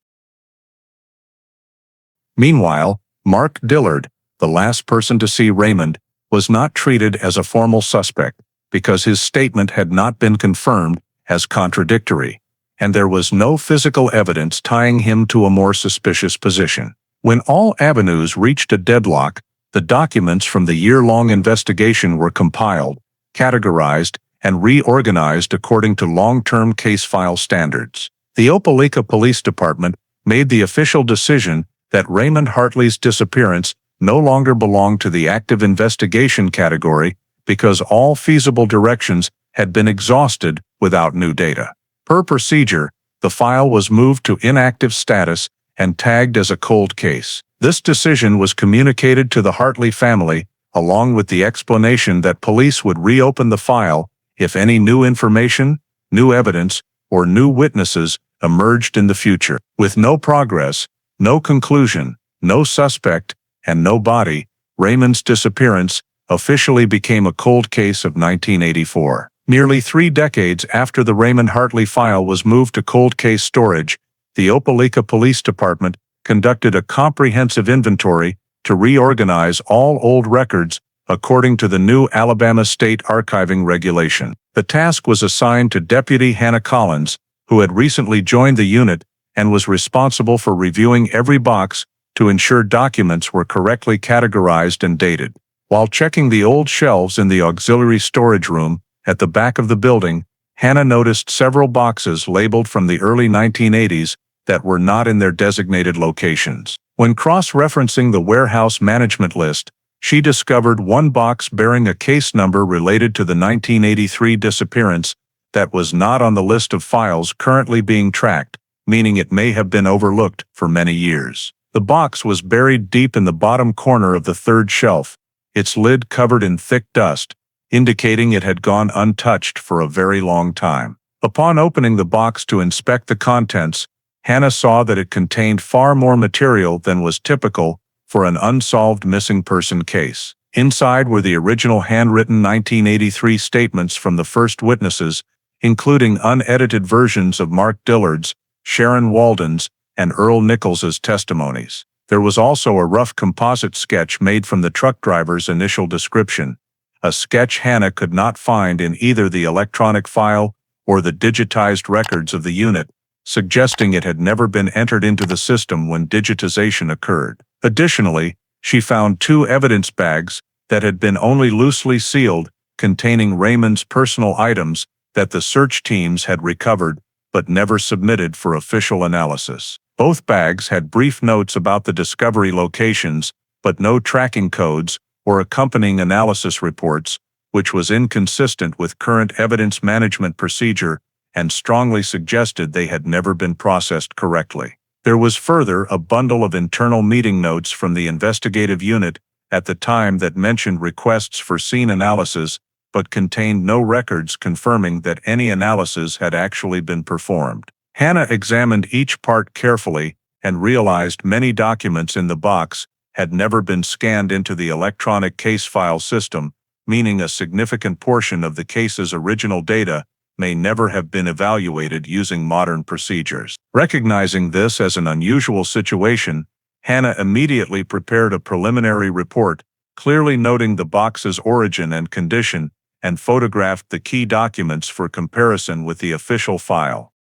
Meanwhile, Mark Dillard, the last person to see Raymond, was not treated as a formal suspect because his statement had not been confirmed as contradictory, and there was no physical evidence tying him to a more suspicious position. When all avenues reached a deadlock, the documents from the year-long investigation were compiled, categorized, and reorganized according to long-term case file standards. The Opelika Police Department made the official decision that Raymond Hartley's disappearance no longer belonged to the active investigation category because all feasible directions had been exhausted without new data. Per procedure, the file was moved to inactive status and tagged as a cold case. This decision was communicated to the Hartley family, along with the explanation that police would reopen the file if any new information, new evidence, or new witnesses emerged in the future. With no progress, no conclusion, no suspect, and no body, Raymond's disappearance officially became a cold case of 1984. Nearly 3 decades after the Raymond Hartley file was moved to cold case storage, the Opelika Police Department conducted a comprehensive inventory to reorganize all old records according to the new Alabama State Archiving Regulation. The task was assigned to Deputy Hannah Collins, who had recently joined the unit and was responsible for reviewing every box to ensure documents were correctly categorized and dated. While checking the old shelves in the auxiliary storage room at the back of the building, Hannah noticed several boxes labeled from the early 1980s that were not in their designated locations. When cross-referencing the warehouse management list, she discovered one box bearing a case number related to the 1983 disappearance that was not on the list of files currently being tracked, meaning it may have been overlooked for many years. The box was buried deep in the bottom corner of the third shelf, its lid covered in thick dust, indicating it had gone untouched for a very long time. Upon opening the box to inspect the contents, Hannah saw that it contained far more material than was typical for an unsolved missing person case. Inside were the original handwritten 1983 statements from the first witnesses, including unedited versions of Mark Dillard's, Sharon Walden's, and Earl Nichols's testimonies. There was also a rough composite sketch made from the truck driver's initial description, a sketch Hannah could not find in either the electronic file or the digitized records of the unit, suggesting it had never been entered into the system when digitization occurred. Additionally, she found 2 evidence bags that had been only loosely sealed, containing Raymond's personal items that the search teams had recovered but never submitted for official analysis. Both bags had brief notes about the discovery locations, but no tracking codes or accompanying analysis reports, which was inconsistent with current evidence management procedure and strongly suggested they had never been processed correctly. There was further a bundle of internal meeting notes from the investigative unit at the time that mentioned requests for scene analysis, but contained no records confirming that any analysis had actually been performed. Hannah examined each part carefully and realized many documents in the box had never been scanned into the electronic case file system, meaning a significant portion of the case's original data may never have been evaluated using modern procedures. Recognizing this as an unusual situation, Hannah immediately prepared a preliminary report, clearly noting the box's origin and condition, and photographed the key documents for comparison with the official file.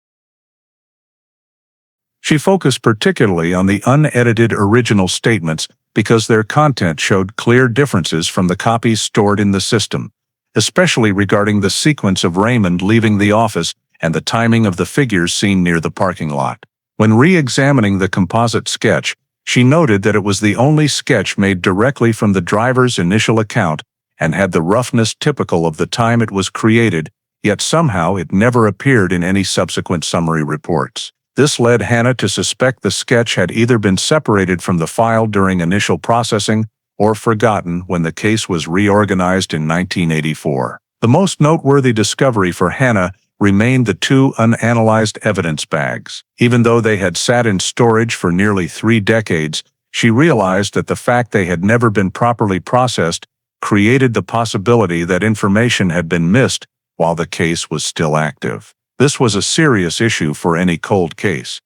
She focused particularly on the unedited original statements because their content showed clear differences from the copies stored in the system, especially regarding the sequence of Raymond leaving the office and the timing of the figures seen near the parking lot. When re-examining the composite sketch, she noted that it was the only sketch made directly from the driver's initial account and had the roughness typical of the time it was created, yet somehow it never appeared in any subsequent summary reports. This led Hannah to suspect the sketch had either been separated from the file during initial processing or forgotten when the case was reorganized in 1984. The most noteworthy discovery for Hannah remained the 2 unanalyzed evidence bags. Even though they had sat in storage for nearly 3 decades, she realized that the fact they had never been properly processed created the possibility that information had been missed while the case was still active. This was a serious issue for any cold case,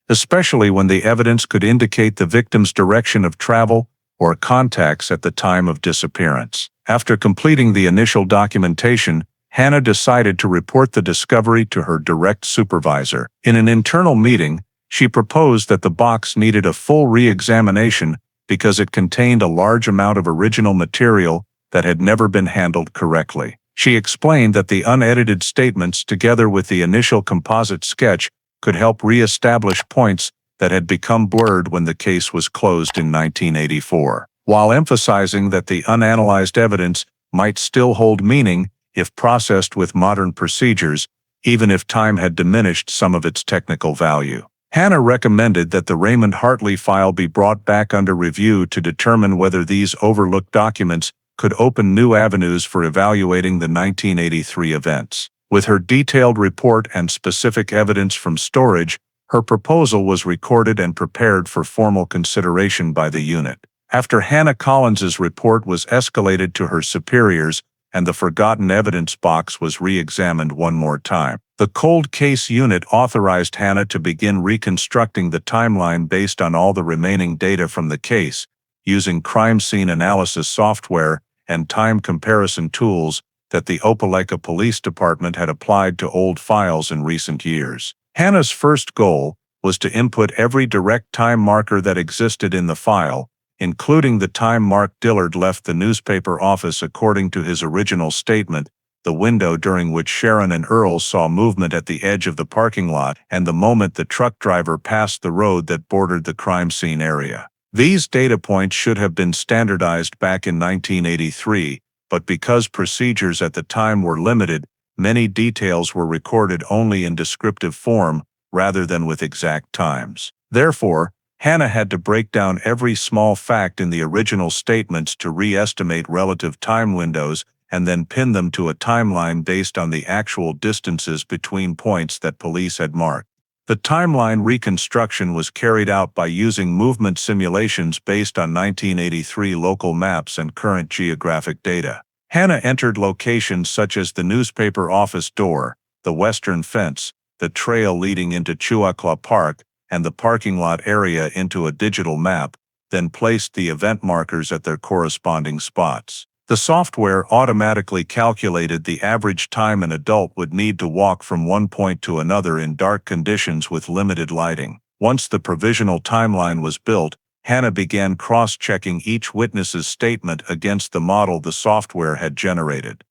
especially when the evidence could indicate the victim's direction of travel or contacts at the time of disappearance. After completing the initial documentation, Hannah decided to report the discovery to her direct supervisor. In an internal meeting, she proposed that the box needed a full re-examination because it contained a large amount of original material that had never been handled correctly. She explained that the unedited statements together with the initial composite sketch could help re-establish points that had become blurred when the case was closed in 1984, while emphasizing that the unanalyzed evidence might still hold meaning if processed with modern procedures, even if time had diminished some of its technical value. Hannah recommended that the Raymond Hartley file be brought back under review to determine whether these overlooked documents could open new avenues for evaluating the 1983 events. With her detailed report and specific evidence from storage, her proposal was recorded and prepared for formal consideration by the unit. After Hannah Collins's report was escalated to her superiors and the forgotten evidence box was re-examined one more time, the cold case unit authorized Hannah to begin reconstructing the timeline based on all the remaining data from the case, using crime scene analysis software and time comparison tools that the Opelika Police Department had applied to old files in recent years. Hannah's first goal was to input every direct time marker that existed in the file, including the time Mark Dillard left the newspaper office according to his original statement, the window during which Sharon and Earl saw movement at the edge of the parking lot, and the moment the truck driver passed the road that bordered the crime scene area. These data points should have been standardized back in 1983, but because procedures at the time were limited, many details were recorded only in descriptive form rather than with exact times. Therefore, Hannah had to break down every small fact in the original statements to re-estimate relative time windows and then pin them to a timeline based on the actual distances between points that police had marked. The timeline reconstruction was carried out by using movement simulations based on 1983 local maps and current geographic data. Hannah entered locations such as the newspaper office door, the western fence, the trail leading into Chuakla Park, and the parking lot area into a digital map, then placed the event markers at their corresponding spots. The software automatically calculated the average time an adult would need to walk from one point to another in dark conditions with limited lighting. Once the provisional timeline was built, Hannah began cross-checking each witness's statement against the model the software had generated.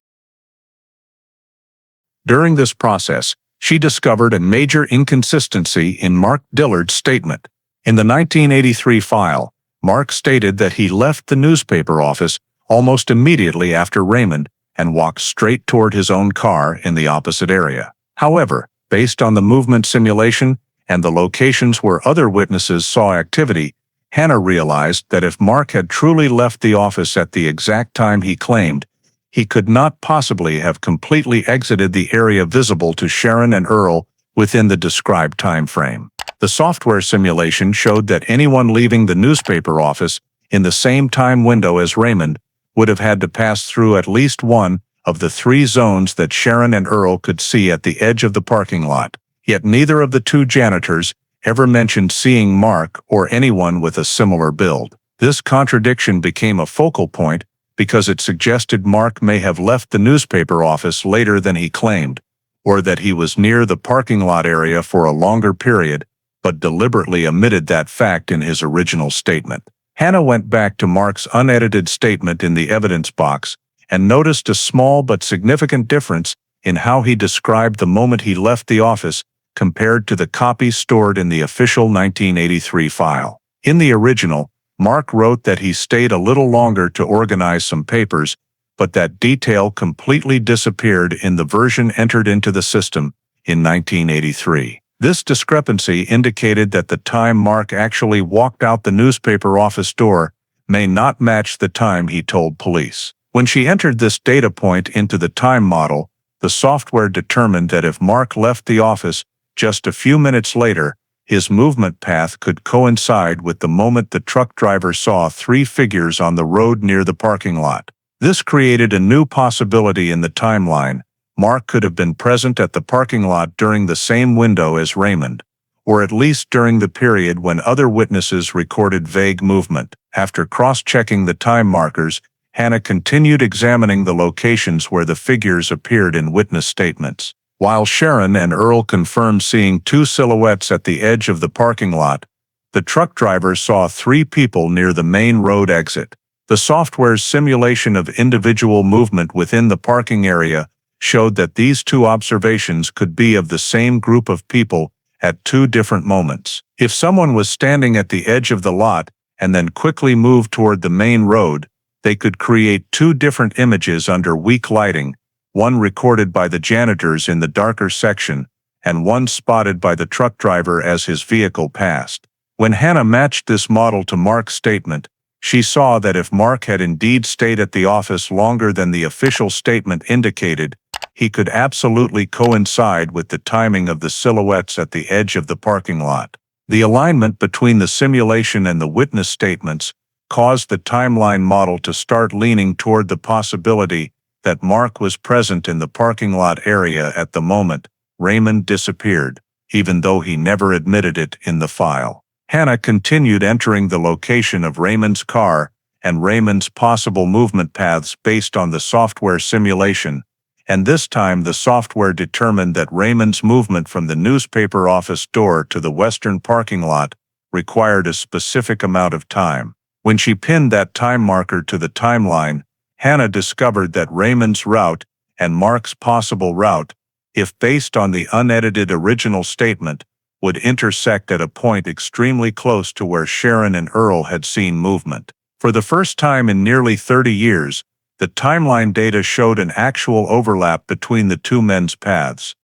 During this process, she discovered a major inconsistency in Mark Dillard's statement. In the 1983 file, Mark stated that he left the newspaper office almost immediately after Raymond and walked straight toward his own car in the opposite area. However, based on the movement simulation and the locations where other witnesses saw activity, Hannah realized that if Mark had truly left the office at the exact time he claimed, he could not possibly have completely exited the area visible to Sharon and Earl within the described time frame. The software simulation showed that anyone leaving the newspaper office in the same time window as Raymond would have had to pass through at least one of the three zones that Sharon and Earl could see at the edge of the parking lot. Yet neither of the two janitors ever mentioned seeing Mark or anyone with a similar build. This contradiction became a focal point because it suggested Mark may have left the newspaper office later than he claimed, or that he was near the parking lot area for a longer period, but deliberately omitted that fact in his original statement. Hannah went back to Mark's unedited statement in the evidence box and noticed a small but significant difference in how he described the moment he left the office compared to the copy stored in the official 1983 file. In the original, Mark wrote that he stayed a little longer to organize some papers, but that detail completely disappeared in the version entered into the system in 1983. This discrepancy indicated that the time Mark actually walked out the newspaper office door may not match the time he told police. When she entered this data point into the time model, the software determined that if Mark left the office just a few minutes later, his movement path could coincide with the moment the truck driver saw three figures on the road near the parking lot. This created a new possibility in the timeline. Mark could have been present at the parking lot during the same window as Raymond, or at least during the period when other witnesses recorded vague movement. After cross-checking the time markers, Hannah continued examining the locations where the figures appeared in witness statements. While Sharon and Earl confirmed seeing two silhouettes at the edge of the parking lot, the truck driver saw three people near the main road exit. The software's simulation of individual movement within the parking area showed that these two observations could be of the same group of people at two different moments. If someone was standing at the edge of the lot and then quickly moved toward the main road, they could create two different images under weak lighting, one recorded by the janitors in the darker section, and one spotted by the truck driver as his vehicle passed. When Hannah matched this model to Mark's statement, she saw that if Mark had indeed stayed at the office longer than the official statement indicated, he could absolutely coincide with the timing of the silhouettes at the edge of the parking lot. The alignment between the simulation and the witness statements caused the timeline model to start leaning toward the possibility that Mark was present in the parking lot area at the moment Raymond disappeared, even though he never admitted it in the file. Hannah continued entering the location of Raymond's car and Raymond's possible movement paths based on the software simulation, and this time the software determined that Raymond's movement from the newspaper office door to the western parking lot required a specific amount of time. When she pinned that time marker to the timeline, Hannah discovered that Raymond's route and Mark's possible route, if based on the unedited original statement, would intersect at a point extremely close to where Sharon and Earl had seen movement. For the first time in nearly 30 years, the timeline data showed an actual overlap between the two men's paths.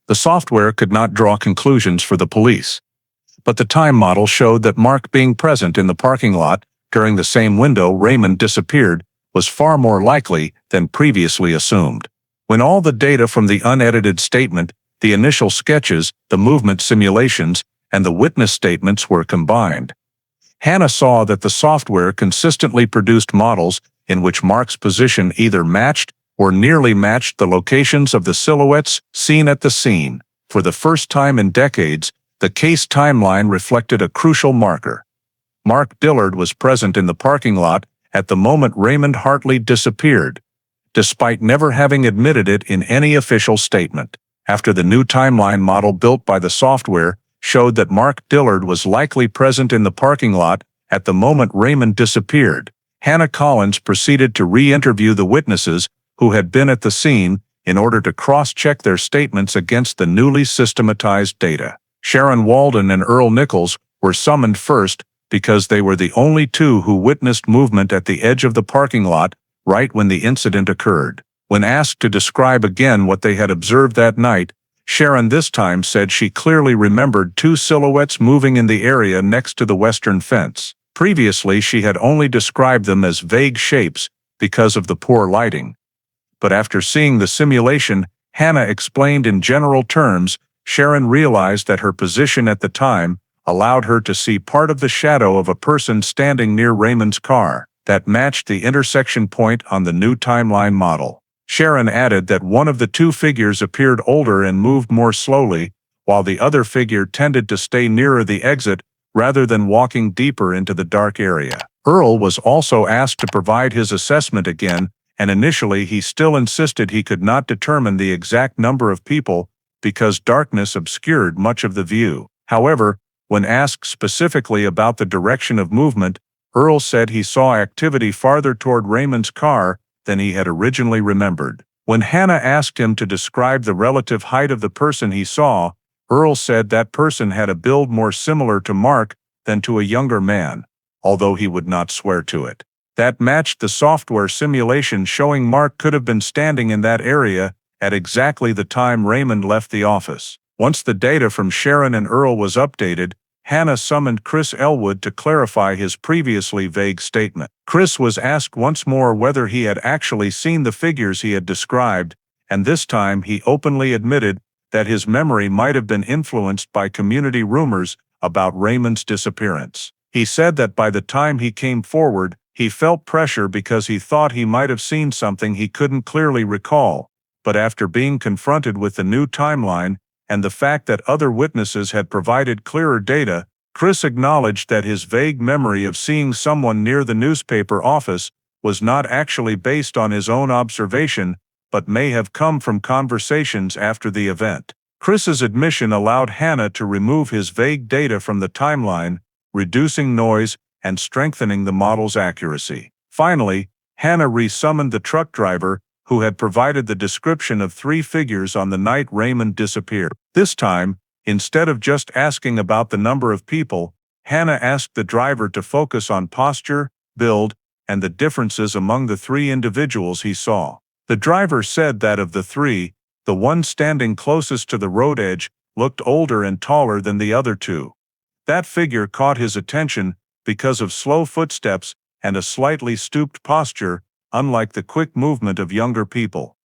The software could not draw conclusions for the police, but the time model showed that Mark being present in the parking lot during the same window Raymond disappeared was far more likely than previously assumed. When all the data from the unedited statement, the initial sketches, the movement simulations, and the witness statements were combined, Hannah saw that the software consistently produced models in which Mark's position either matched or nearly matched the locations of the silhouettes seen at the scene. For the first time in decades, the case timeline reflected a crucial marker. Mark Dillard was present in the parking lot at the moment Raymond Hartley disappeared, despite never having admitted it in any official statement. After the new timeline model built by the software showed that Mark Dillard was likely present in the parking lot at the moment Raymond disappeared, Hannah Collins proceeded to re-interview the witnesses who had been at the scene in order to cross-check their statements against the newly systematized data. Sharon Walden and Earl Nichols were summoned first because they were the only two who witnessed movement at the edge of the parking lot right when the incident occurred. When asked to describe again what they had observed that night, Sharon this time said she clearly remembered two silhouettes moving in the area next to the western fence. Previously, she had only described them as vague shapes because of the poor lighting. But after seeing the simulation Hannah explained in general terms, Sharon realized that her position at the time allowed her to see part of the shadow of a person standing near Raymond's car that matched the intersection point on the new timeline model. Sharon added that one of the two figures appeared older and moved more slowly, while the other figure tended to stay nearer the exit rather than walking deeper into the dark area. Earl was also asked to provide his assessment again, and initially he still insisted he could not determine the exact number of people because darkness obscured much of the view. However, when asked specifically about the direction of movement, Earl said he saw activity farther toward Raymond's car than he had originally remembered. When Hannah asked him to describe the relative height of the person he saw, Earl said that person had a build more similar to Mark than to a younger man, although he would not swear to it. That matched the software simulation showing Mark could have been standing in that area at exactly the time Raymond left the office. Once the data from Sharon and Earl was updated, Hannah summoned Chris Elwood to clarify his previously vague statement. Chris was asked once more whether he had actually seen the figures he had described, and this time he openly admitted that his memory might have been influenced by community rumors about Raymond's disappearance. He said that by the time he came forward, he felt pressure because he thought he might have seen something he couldn't clearly recall, but after being confronted with the new timeline and the fact that other witnesses had provided clearer data, Chris acknowledged that his vague memory of seeing someone near the newspaper office was not actually based on his own observation, but may have come from conversations after the event. Chris's admission allowed Hannah to remove his vague data from the timeline, reducing noise and strengthening the model's accuracy. Finally, Hannah re-summoned the truck driver who had provided the description of three figures on the night Raymond disappeared. This time, instead of just asking about the number of people, Hannah asked the driver to focus on posture, build, and the differences among the three individuals he saw. The driver said that of the three, the one standing closest to the road edge looked older and taller than the other two. That figure caught his attention because of slow footsteps and a slightly stooped posture, unlike the quick movement of younger people.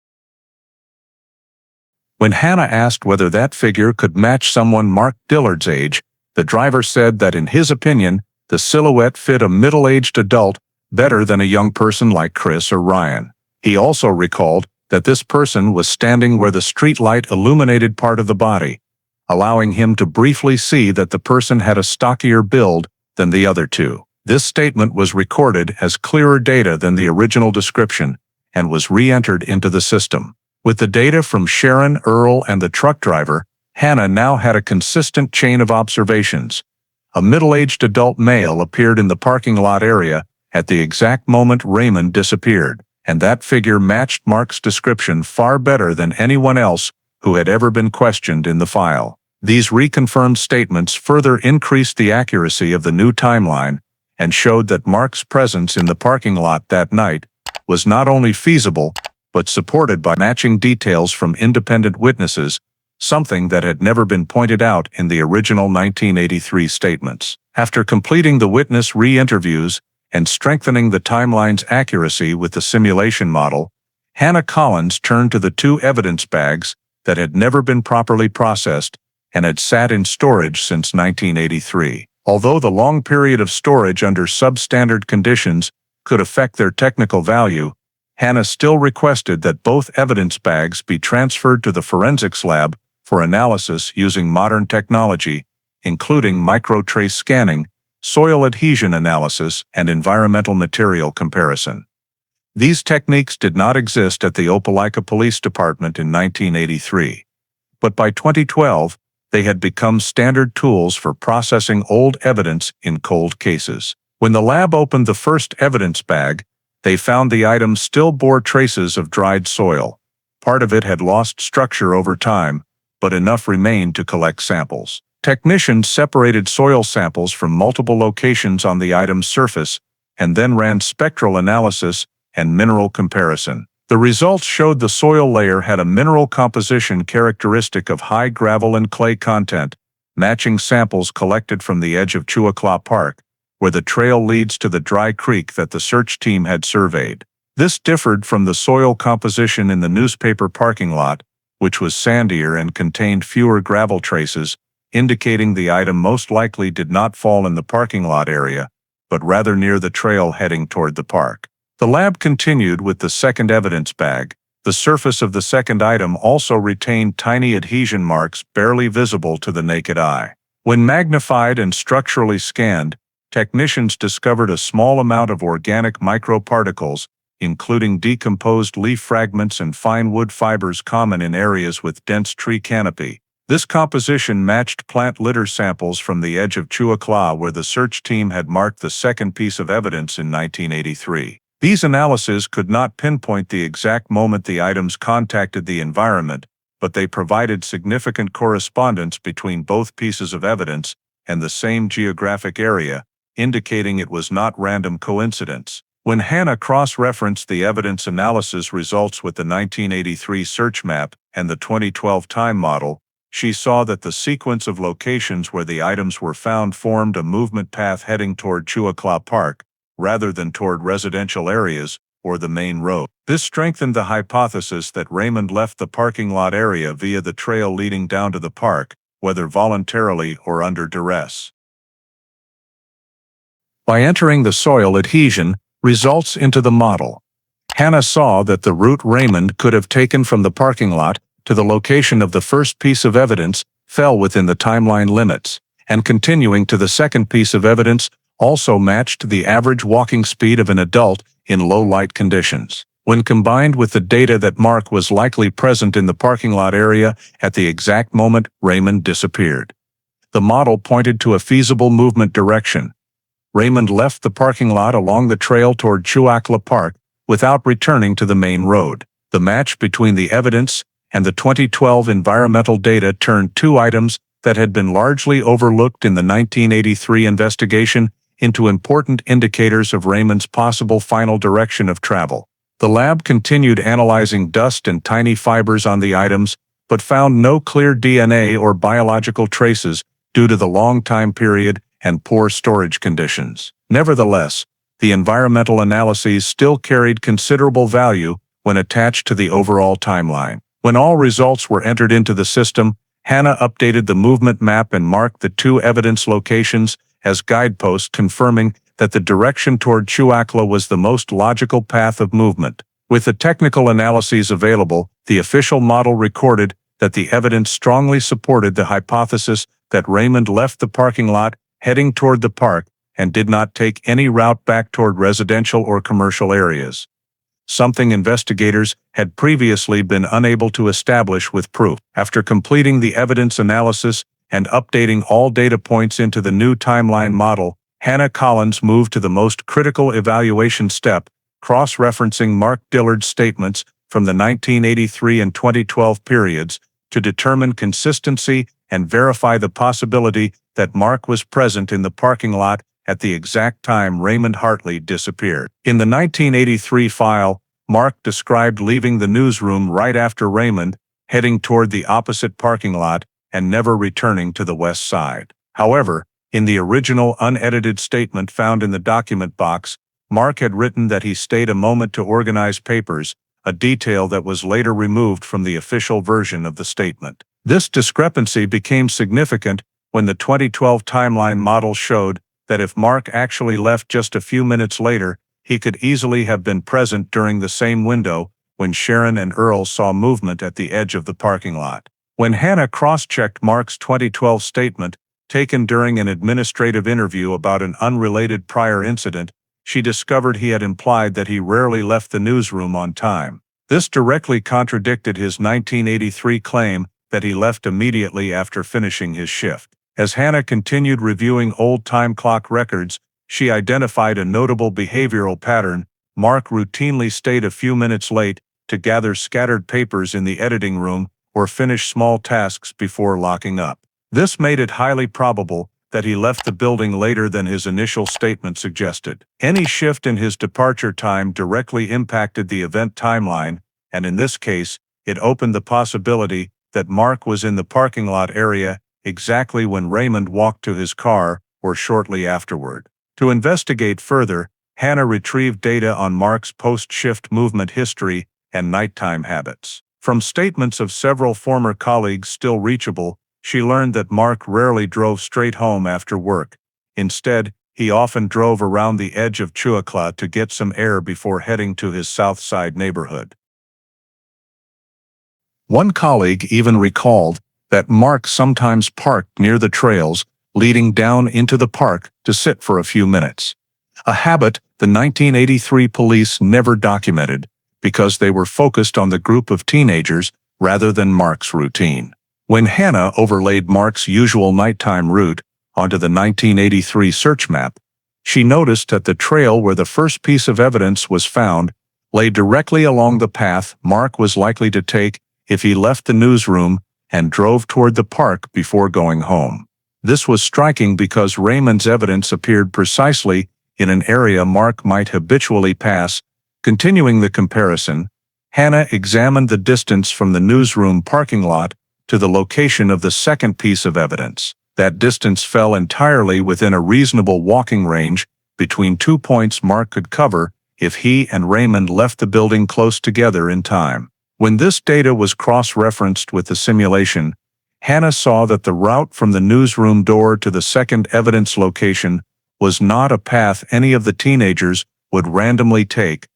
When Hannah asked whether that figure could match someone Mark Dillard's age, the driver said that in his opinion, the silhouette fit a middle-aged adult better than a young person like Chris or Ryan. He also recalled that this person was standing where the street light illuminated part of the body, allowing him to briefly see that the person had a stockier build than the other two. This statement was recorded as clearer data than the original description and was re-entered into the system. With the data from Sharon, Earl, and the truck driver, Hannah now had a consistent chain of observations. A middle-aged adult male appeared in the parking lot area at the exact moment Raymond disappeared, and that figure matched Mark's description far better than anyone else who had ever been questioned in the file. These reconfirmed statements further increased the accuracy of the new timeline and showed that Mark's presence in the parking lot that night was not only feasible, but supported by matching details from independent witnesses, something that had never been pointed out in the original 1983 statements. After completing the witness re-interviews and strengthening the timeline's accuracy with the simulation model, Hannah Collins turned to the two evidence bags that had never been properly processed and had sat in storage since 1983. Although the long period of storage under substandard conditions could affect their technical value, Hannah still requested that both evidence bags be transferred to the forensics lab for analysis using modern technology, including microtrace scanning, soil adhesion analysis, and environmental material comparison. These techniques did not exist at the Opelika Police Department in 1983, but by 2012, they had become standard tools for processing old evidence in cold cases. When the lab opened the first evidence bag, they found the item still bore traces of dried soil. Part of it had lost structure over time, but enough remained to collect samples. Technicians separated soil samples from multiple locations on the item's surface and then ran spectral analysis and mineral comparison. The results showed the soil layer had a mineral composition characteristic of high gravel and clay content, matching samples collected from the edge of Chuakla Park, where the trail leads to the dry creek that the search team had surveyed. This differed from the soil composition in the newspaper parking lot, which was sandier and contained fewer gravel traces, indicating the item most likely did not fall in the parking lot area, but rather near the trail heading toward the park. The lab continued with the second evidence bag. The surface of the second item also retained tiny adhesion marks barely visible to the naked eye. When magnified and structurally scanned, technicians discovered a small amount of organic microparticles, including decomposed leaf fragments and fine wood fibers common in areas with dense tree canopy. This composition matched plant litter samples from the edge of Chuakla where the search team had marked the second piece of evidence in 1983. These analyses could not pinpoint the exact moment the items contacted the environment, but they provided significant correspondence between both pieces of evidence and the same geographic area, indicating it was not random coincidence. When Hannah cross-referenced the evidence analysis results with the 1983 search map and the 2012 time model, she saw that the sequence of locations where the items were found formed a movement path heading toward Chuakla Park, rather than toward residential areas or the main road. This strengthened the hypothesis that Raymond left the parking lot area via the trail leading down to the park, whether voluntarily or under duress. By entering the soil adhesion results into the model, Hannah saw that the route Raymond could have taken from the parking lot to the location of the first piece of evidence fell within the timeline limits, and continuing to the second piece of evidence also matched the average walking speed of an adult in low-light conditions. When combined with the data that Mark was likely present in the parking lot area at the exact moment Raymond disappeared, the model pointed to a feasible movement direction. Raymond left the parking lot along the trail toward Chuakla Park without returning to the main road. The match between the evidence and the 2012 environmental data turned two items that had been largely overlooked in the 1983 investigation into important indicators of Raymond's possible final direction of travel. The lab continued analyzing dust and tiny fibers on the items, but found no clear DNA or biological traces due to the long time period and poor storage conditions. Nevertheless, the environmental analyses still carried considerable value when attached to the overall timeline. When all results were entered into the system, Hannah updated the movement map and marked the two evidence locations as guideposts, confirming that the direction toward Chuakla was the most logical path of movement. With the technical analyses available, the official model recorded that the evidence strongly supported the hypothesis that Raymond left the parking lot heading toward the park and did not take any route back toward residential or commercial areas, something investigators had previously been unable to establish with proof. After completing the evidence analysis and updating all data points into the new timeline model, Hannah Collins moved to the most critical evaluation step, cross-referencing Mark Dillard's statements from the 1983 and 2012 periods to determine consistency and verify the possibility that Mark was present in the parking lot at the exact time Raymond Hartley disappeared. In the 1983 file, Mark described leaving the newsroom right after Raymond, heading toward the opposite parking lot, and never returning to the west side. However, in the original unedited statement found in the document box, Mark had written that he stayed a moment to organize papers, a detail that was later removed from the official version of the statement. This discrepancy became significant when the 2012 timeline model showed that if Mark actually left just a few minutes later, he could easily have been present during the same window when Sharon and Earl saw movement at the edge of the parking lot. When Hannah cross-checked Mark's 2012 statement taken during an administrative interview about an unrelated prior incident, she discovered he had implied that he rarely left the newsroom on time. This directly contradicted his 1983 claim that he left immediately after finishing his shift. As Hannah continued reviewing old time clock records, she identified a notable behavioral pattern. Mark routinely stayed a few minutes late to gather scattered papers in the editing room or finish small tasks before locking up. This made it highly probable that he left the building later than his initial statement suggested. Any shift in his departure time directly impacted the event timeline, and in this case, it opened the possibility that Mark was in the parking lot area exactly when Raymond walked to his car or shortly afterward. To investigate further, Hannah retrieved data on Mark's post-shift movement history and nighttime habits. From statements of several former colleagues still reachable, she learned that Mark rarely drove straight home after work. Instead, he often drove around the edge of Chuakla to get some air before heading to his South Side neighborhood. One colleague even recalled that Mark sometimes parked near the trails leading down into the park to sit for a few minutes. A habit the 1983 police never documented because they were focused on the group of teenagers rather than Mark's routine. When Hannah overlaid Mark's usual nighttime route onto the 1983 search map, she noticed that the trail where the first piece of evidence was found lay directly along the path Mark was likely to take if he left the newsroom and drove toward the park before going home. This was striking because Raymond's evidence appeared precisely in an area Mark might habitually pass. Continuing the comparison, Hannah examined the distance from the newsroom parking lot to the location of the second piece of evidence. That distance fell entirely within a reasonable walking range between 2 points Mark could cover if he and Raymond left the building close together in time. When this data was cross-referenced with the simulation, Hannah saw that the route from the newsroom door to the second evidence location was not a path any of the teenagers would randomly take,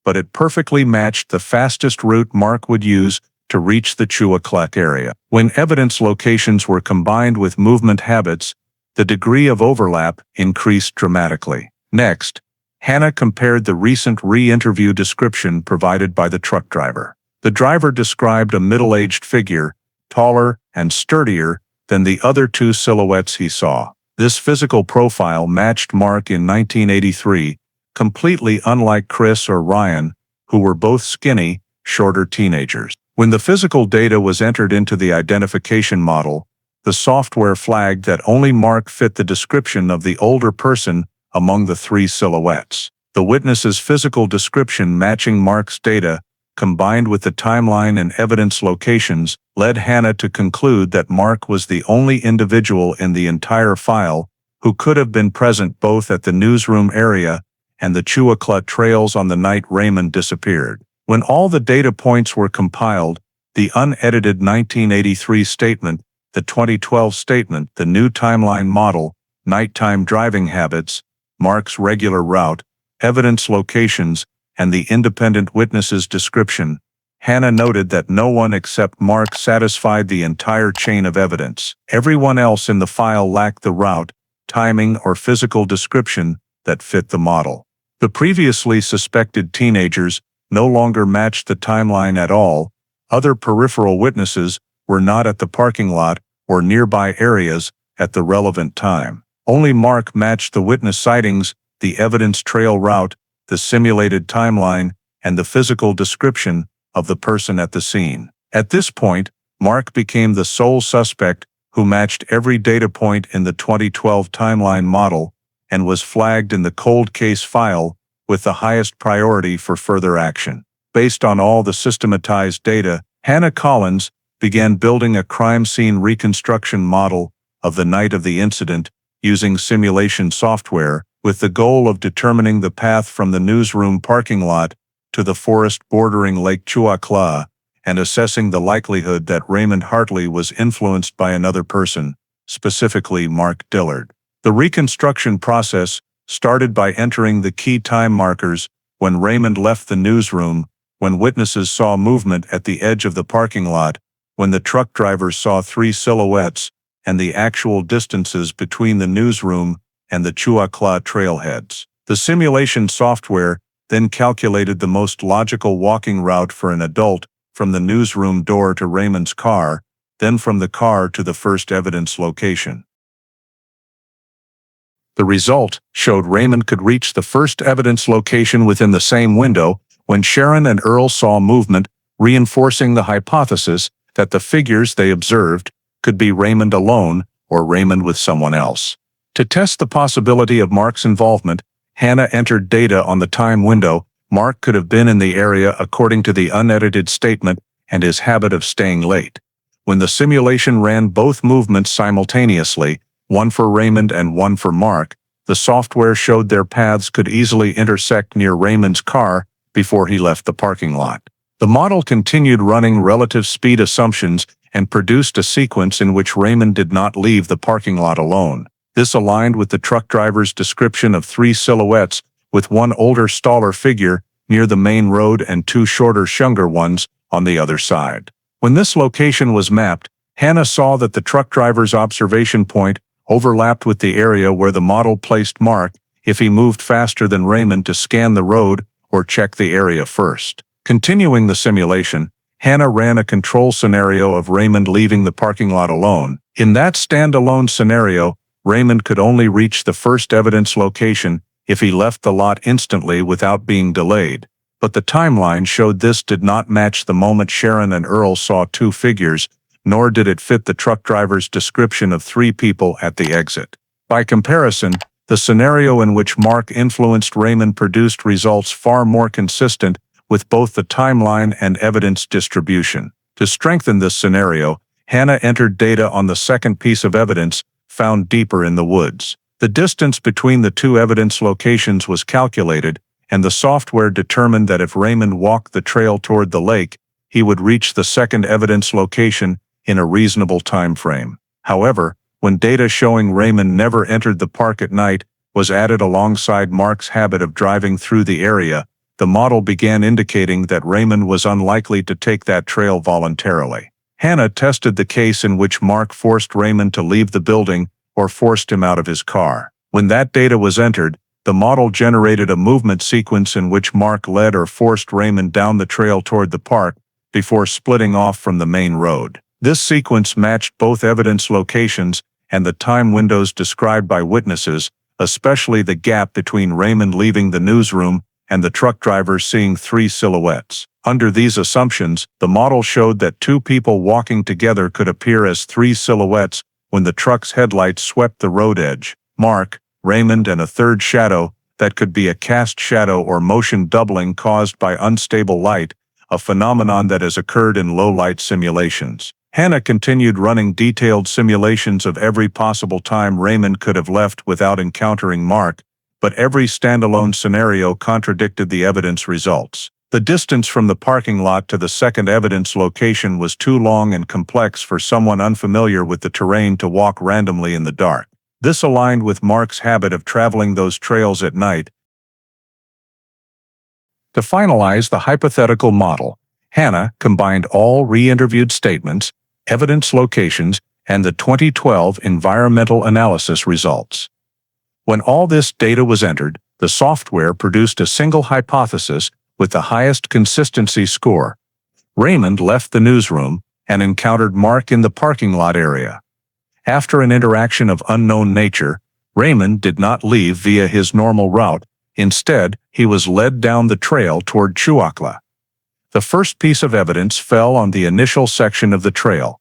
but it perfectly matched the fastest route Mark would use to reach the Chuakla area. When evidence locations were combined with movement habits, the degree of overlap increased dramatically. Next, Hannah compared the recent re-interview description provided by the truck driver. The driver described a middle-aged figure, taller and sturdier than the other two silhouettes he saw. This physical profile matched Mark in 1983, completely unlike Chris or Ryan, who were both skinny, shorter teenagers. When the physical data was entered into the identification model, the software flagged that only Mark fit the description of the older person among the three silhouettes. The witness's physical description matching Mark's data, combined with the timeline and evidence locations, led Hannah to conclude that Mark was the only individual in the entire file who could have been present both at the newsroom area and the Chuakla trails on the night Raymond disappeared. When all the data points were compiled, the unedited 1983 statement, the 2012 statement, the new timeline model, nighttime driving habits, Mark's regular route, evidence locations, and the independent witness's description, Hannah noted that no one except Mark satisfied the entire chain of evidence. Everyone else in the file lacked the route, timing, or physical description that fit the model. The previously suspected teenagers no longer matched the timeline at all. Other peripheral witnesses were not at the parking lot or nearby areas at the relevant time. Only Mark matched the witness sightings, the evidence trail route, the simulated timeline, and the physical description of the person at the scene. At this point, Mark became the sole suspect who matched every data point in the 2012 timeline model and was flagged in the cold case file with the highest priority for further action. Based on all the systematized data, Hannah Collins began building a crime scene reconstruction model of the night of the incident using simulation software, with the goal of determining the path from the newsroom parking lot to the forest bordering Lake Chuakla and assessing the likelihood that Raymond Hartley was influenced by another person, specifically Mark Dillard. The reconstruction process started by entering the key time markers when Raymond left the newsroom, when witnesses saw movement at the edge of the parking lot, when the truck driver saw three silhouettes, and the actual distances between the newsroom and the Chuakla trailheads. The simulation software then calculated the most logical walking route for an adult from the newsroom door to Raymond's car, then from the car to the first evidence location. The result showed Raymond could reach the first evidence location within the same window when Sharon and Earl saw movement, reinforcing the hypothesis that the figures they observed could be Raymond alone or Raymond with someone else. To test the possibility of Mark's involvement, Hannah entered data on the time window Mark could have been in the area according to the unedited statement and his habit of staying late. When the simulation ran both movements simultaneously, one for Raymond and one for Mark, the software showed their paths could easily intersect near Raymond's car before he left the parking lot. The model continued running relative speed assumptions and produced a sequence in which Raymond did not leave the parking lot alone. This aligned with the truck driver's description of 3 silhouettes, with one older staller figure near the main road and 2 shorter, younger ones on the other side. When this location was mapped, Hannah saw that the truck driver's observation point overlapped with the area where the model placed Mark if he moved faster than Raymond to scan the road or check the area first. Continuing the simulation, Hannah ran a control scenario of Raymond leaving the parking lot alone. In that standalone scenario, Raymond could only reach the first evidence location if he left the lot instantly without being delayed. But the timeline showed this did not match the moment Sharon and Earl saw 2 figures, nor did it fit the truck driver's description of 3 people at the exit. By comparison, the scenario in which Mark influenced Raymond produced results far more consistent with both the timeline and evidence distribution. To strengthen this scenario, Hannah entered data on the second piece of evidence found deeper in the woods. The distance between the 2 evidence locations was calculated, and the software determined that if Raymond walked the trail toward the lake, he would reach the second evidence location in a reasonable time frame. However, when data showing Raymond never entered the park at night was added alongside Mark's habit of driving through the area, the model began indicating that Raymond was unlikely to take that trail voluntarily. Hannah tested the case in which Mark forced Raymond to leave the building or forced him out of his car. When that data was entered, the model generated a movement sequence in which Mark led or forced Raymond down the trail toward the park before splitting off from the main road. This sequence matched both evidence locations and the time windows described by witnesses, especially the gap between Raymond leaving the newsroom and the truck driver seeing 3 silhouettes. Under these assumptions, the model showed that 2 people walking together could appear as 3 silhouettes when the truck's headlights swept the road edge: Mark, Raymond, and a third shadow that could be a cast shadow or motion doubling caused by unstable light, a phenomenon that has occurred in low-light simulations. Hannah continued running detailed simulations of every possible time Raymond could have left without encountering Mark, but every standalone scenario contradicted the evidence results. The distance from the parking lot to the second evidence location was too long and complex for someone unfamiliar with the terrain to walk randomly in the dark. This aligned with Mark's habit of traveling those trails at night. To finalize the hypothetical model, Hannah combined all re-interviewed statements, evidence locations, and the 2012 environmental analysis results. When all this data was entered, the software produced a single hypothesis with the highest consistency score. Raymond left the newsroom and encountered Mark in the parking lot area. After an interaction of unknown nature, Raymond did not leave via his normal route. Instead, he was led down the trail toward Chuakla. The first piece of evidence fell on the initial section of the trail.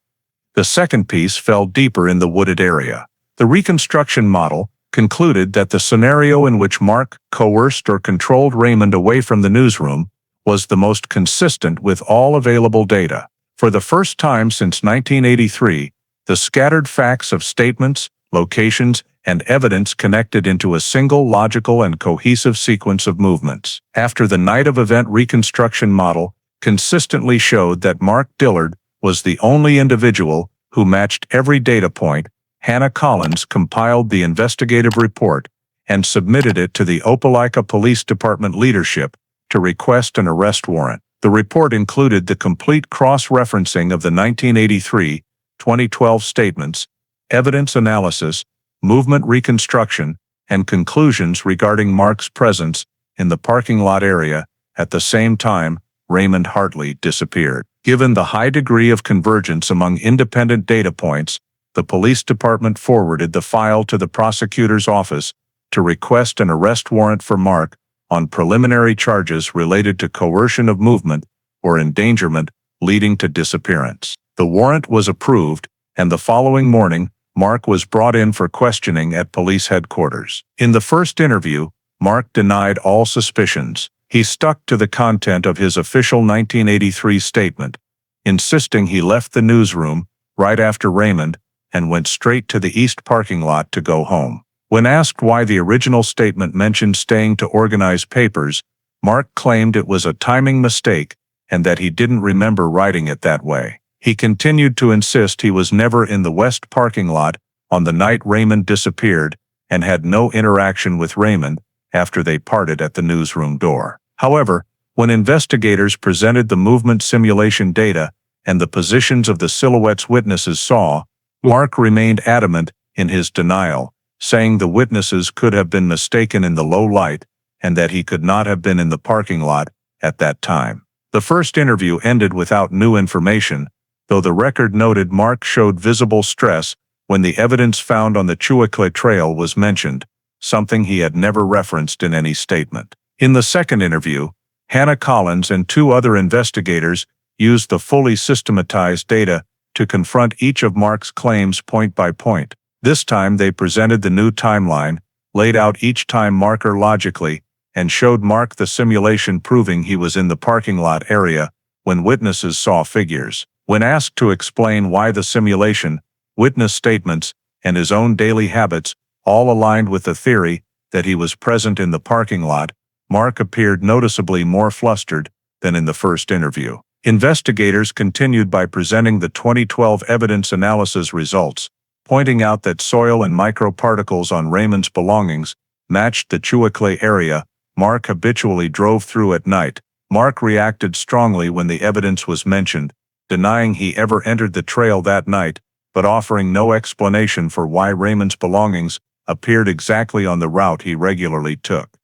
The second piece fell deeper in the wooded area. The reconstruction model concluded that the scenario in which Mark coerced or controlled Raymond away from the newsroom was the most consistent with all available data. For the first time since 1983, the scattered facts of statements, locations, and evidence connected into a single logical and cohesive sequence of movements. After the night of event reconstruction model consistently showed that Mark Dillard was the only individual who matched every data point, Hannah Collins compiled the investigative report and submitted it to the Opelika Police Department leadership to request an arrest warrant. The report included the complete cross-referencing of the 1983-2012 statements, evidence analysis, movement reconstruction, and conclusions regarding Mark's presence in the parking lot area. At the same time, Raymond Hartley disappeared. Given the high degree of convergence among independent data points, the police department forwarded the file to the prosecutor's office to request an arrest warrant for Mark on preliminary charges related to coercion of movement or endangerment leading to disappearance. The warrant was approved, and the following morning, Mark was brought in for questioning at police headquarters. In the first interview, Mark denied all suspicions. He stuck to the content of his official 1983 statement, insisting he left the newsroom right after Raymond and went straight to the east parking lot to go home. When asked why the original statement mentioned staying to organize papers, Mark claimed it was a timing mistake and that he didn't remember writing it that way. He continued to insist he was never in the west parking lot on the night Raymond disappeared and had no interaction with Raymond after they parted at the newsroom door. However, when investigators presented the movement simulation data and the positions of the silhouettes witnesses saw, Mark remained adamant in his denial, saying the witnesses could have been mistaken in the low light and that he could not have been in the parking lot at that time. The first interview ended without new information, though the record noted Mark showed visible stress when the evidence found on the Chouaclé trail was mentioned, something he had never referenced in any statement. In the second interview, Hannah Collins and two other investigators used the fully systematized data to confront each of Mark's claims point by point. This time they presented the new timeline, laid out each time marker logically, and showed Mark the simulation proving he was in the parking lot area when witnesses saw figures. When asked to explain why the simulation, witness statements, and his own daily habits all aligned with the theory that he was present in the parking lot, Mark appeared noticeably more flustered than in the first interview. Investigators continued by presenting the 2012 evidence analysis results, pointing out that soil and microparticles on Raymond's belongings matched the Chouaclé area Mark habitually drove through at night. Mark reacted strongly when the evidence was mentioned, denying he ever entered the trail that night, but offering no explanation for why Raymond's belongings appeared exactly on the route he regularly took.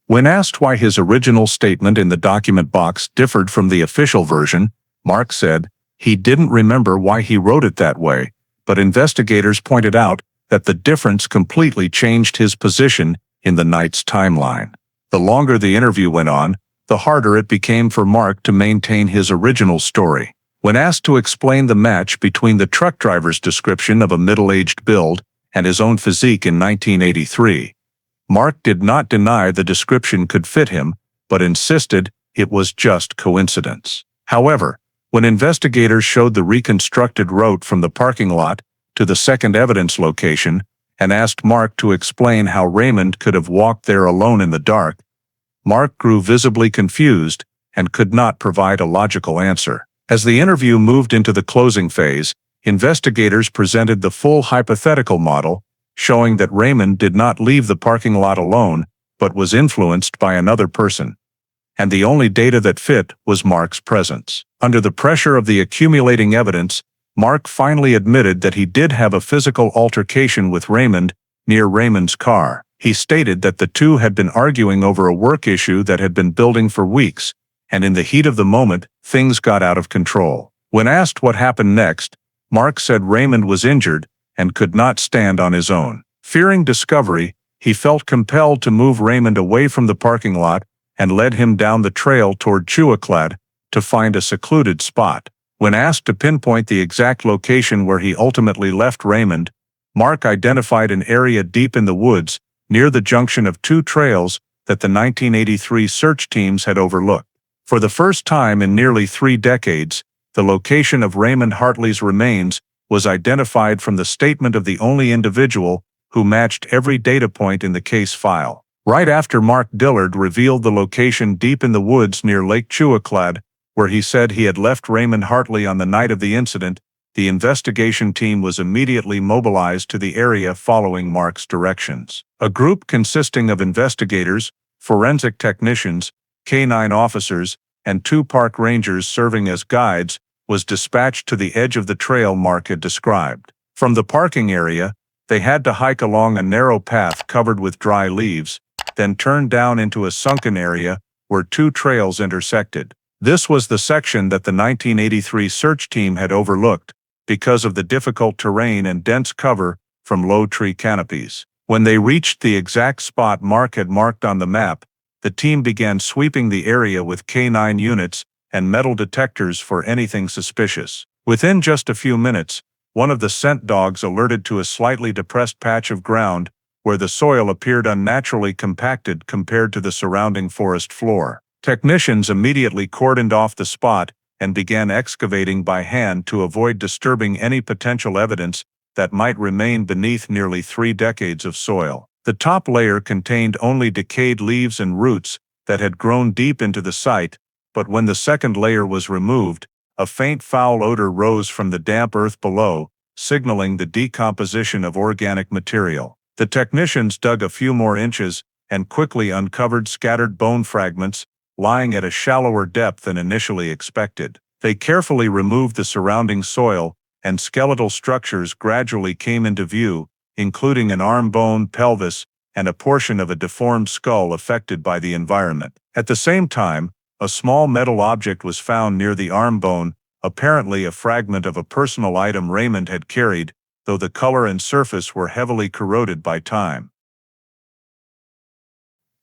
When asked why his original statement in the document box differed from the official version, Mark said he didn't remember why he wrote it that way, but investigators pointed out that the difference completely changed his position in the night's timeline. The longer the interview went on, the harder it became for Mark to maintain his original story. When asked to explain the match between the truck driver's description of a middle-aged build and his own physique in 1983, Mark did not deny the description could fit him, but insisted it was just coincidence. However, when investigators showed the reconstructed route from the parking lot to the second evidence location and asked Mark to explain how Raymond could have walked there alone in the dark, Mark grew visibly confused and could not provide a logical answer. As the interview moved into the closing phase, investigators presented the full hypothetical model, showing that Raymond did not leave the parking lot alone, but was influenced by another person. And the only data that fit was Mark's presence. Under the pressure of the accumulating evidence, Mark finally admitted that he did have a physical altercation with Raymond near Raymond's car. He stated that the two had been arguing over a work issue that had been building for weeks, and in the heat of the moment, things got out of control. When asked what happened next, Mark said Raymond was injured and could not stand on his own. Fearing discovery, he felt compelled to move Raymond away from the parking lot and led him down the trail toward Chouaclé to find a secluded spot. When asked to pinpoint the exact location where he ultimately left Raymond, Mark identified an area deep in the woods near the junction of two trails that the 1983 search teams had overlooked. For the first time in nearly 3 decades, the location of Raymond Hartley's remains was identified from the statement of the only individual who matched every data point in the case file. Right after Mark Dillard revealed the location deep in the woods near Lake Chouaclé, where he said he had left Raymond Hartley on the night of the incident, the investigation team was immediately mobilized to the area following Mark's directions. A group consisting of investigators, forensic technicians, K-9 officers, and 2 park rangers serving as guides was dispatched to the edge of the trail Mark had described. From the parking area, they had to hike along a narrow path covered with dry leaves, then turn down into a sunken area where two trails intersected. This was the section that the 1983 search team had overlooked because of the difficult terrain and dense cover from low tree canopies. When they reached the exact spot Mark had marked on the map, the team began sweeping the area with K9 units and metal detectors for anything suspicious. Within just a few minutes, one of the scent dogs alerted to a slightly depressed patch of ground where the soil appeared unnaturally compacted compared to the surrounding forest floor. Technicians immediately cordoned off the spot and began excavating by hand to avoid disturbing any potential evidence that might remain beneath nearly 3 decades of soil. The top layer contained only decayed leaves and roots that had grown deep into the site, but when the second layer was removed, a faint foul odor rose from the damp earth below, signaling the decomposition of organic material. The technicians dug a few more inches and quickly uncovered scattered bone fragments lying at a shallower depth than initially expected. They carefully removed the surrounding soil, and skeletal structures gradually came into view, including an arm bone, pelvis, and a portion of a deformed skull affected by the environment. At the same time, a small metal object was found near the arm bone, apparently a fragment of a personal item Raymond had carried, though the color and surface were heavily corroded by time.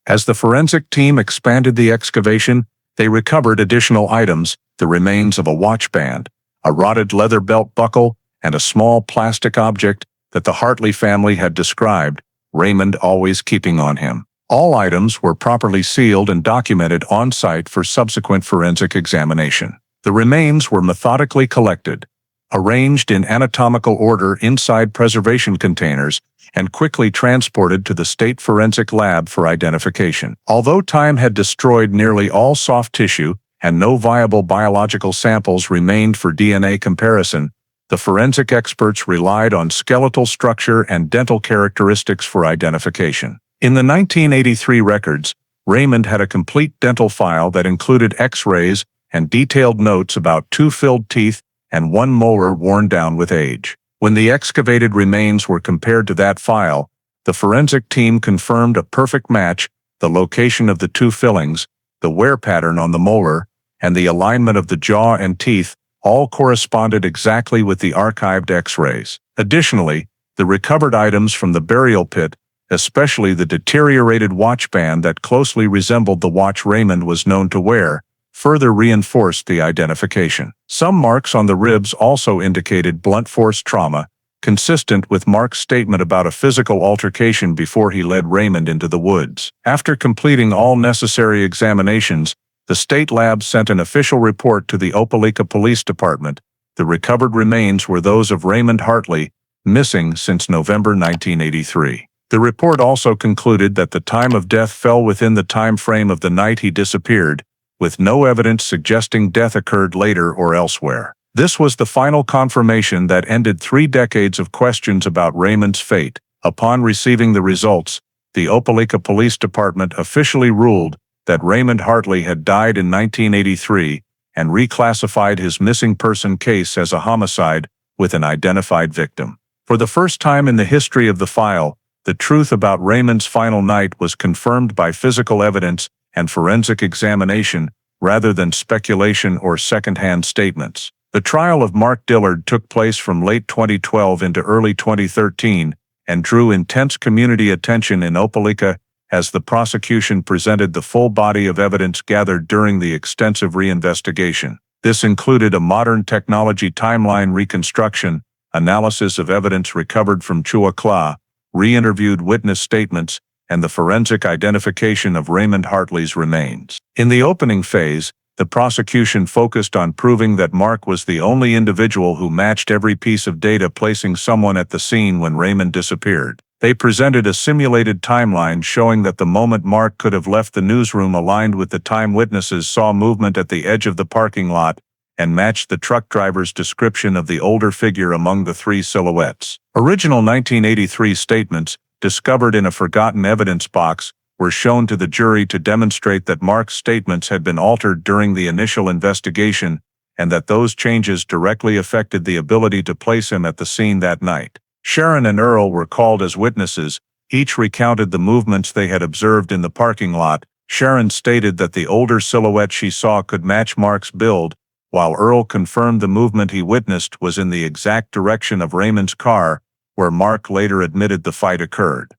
As the forensic team expanded the excavation, they recovered additional items, the remains of a watch band, a rotted leather belt buckle, and a small plastic object that the Hartley family had described, Raymond always keeping on him. All items were properly sealed and documented on-site for subsequent forensic examination. The remains were methodically collected, arranged in anatomical order inside preservation containers, and quickly transported to the State Forensic Lab for identification. Although time had destroyed nearly all soft tissue and no viable biological samples remained for DNA comparison, the forensic experts relied on skeletal structure and dental characteristics for identification. In the 1983 records, Raymond had a complete dental file that included X-rays and detailed notes about 2 filled teeth and 1 molar worn down with age. When the excavated remains were compared to that file, the forensic team confirmed a perfect match: the location of the 2 fillings, the wear pattern on the molar, and the alignment of the jaw and teeth all corresponded exactly with the archived X-rays. Additionally, the recovered items from the burial pit, especially the deteriorated watch band that closely resembled the watch Raymond was known to wear, further reinforced the identification. Some marks on the ribs also indicated blunt force trauma, consistent with Mark's statement about a physical altercation before he led Raymond into the woods. After completing all necessary examinations, the state lab sent an official report to the Opelika Police Department. The recovered remains were those of Raymond Hartley, missing since November 1983. The report also concluded that the time of death fell within the time frame of the night he disappeared, with no evidence suggesting death occurred later or elsewhere. This was the final confirmation that ended 3 decades of questions about Raymond's fate. Upon receiving the results, the Opelika Police Department officially ruled that Raymond Hartley had died in 1983 and reclassified his missing person case as a homicide with an identified victim. For the first time in the history of the file, the truth about Raymond's final night was confirmed by physical evidence and forensic examination rather than speculation or second-hand statements. The trial of Mark Dillard took place from late 2012 into early 2013 and drew intense community attention in Opelika as the prosecution presented the full body of evidence gathered during the extensive reinvestigation. This included a modern technology timeline reconstruction, analysis of evidence recovered from Chuakla, re-interviewed witness statements, and the forensic identification of Raymond Hartley's remains. In the opening phase, the prosecution focused on proving that Mark was the only individual who matched every piece of data, placing someone at the scene when Raymond disappeared. They presented a simulated timeline showing that the moment Mark could have left the newsroom aligned with the time witnesses saw movement at the edge of the parking lot and matched the truck driver's description of the older figure among the 3 silhouettes. Original 1983 statements, discovered in a forgotten evidence box, were shown to the jury to demonstrate that Mark's statements had been altered during the initial investigation and that those changes directly affected the ability to place him at the scene that night. Sharon and Earl were called as witnesses. Each recounted the movements they had observed in the parking lot. Sharon stated that the older silhouette she saw could match Mark's build, while Earl confirmed the movement he witnessed was in the exact direction of Raymond's car, where Mark later admitted the fight occurred.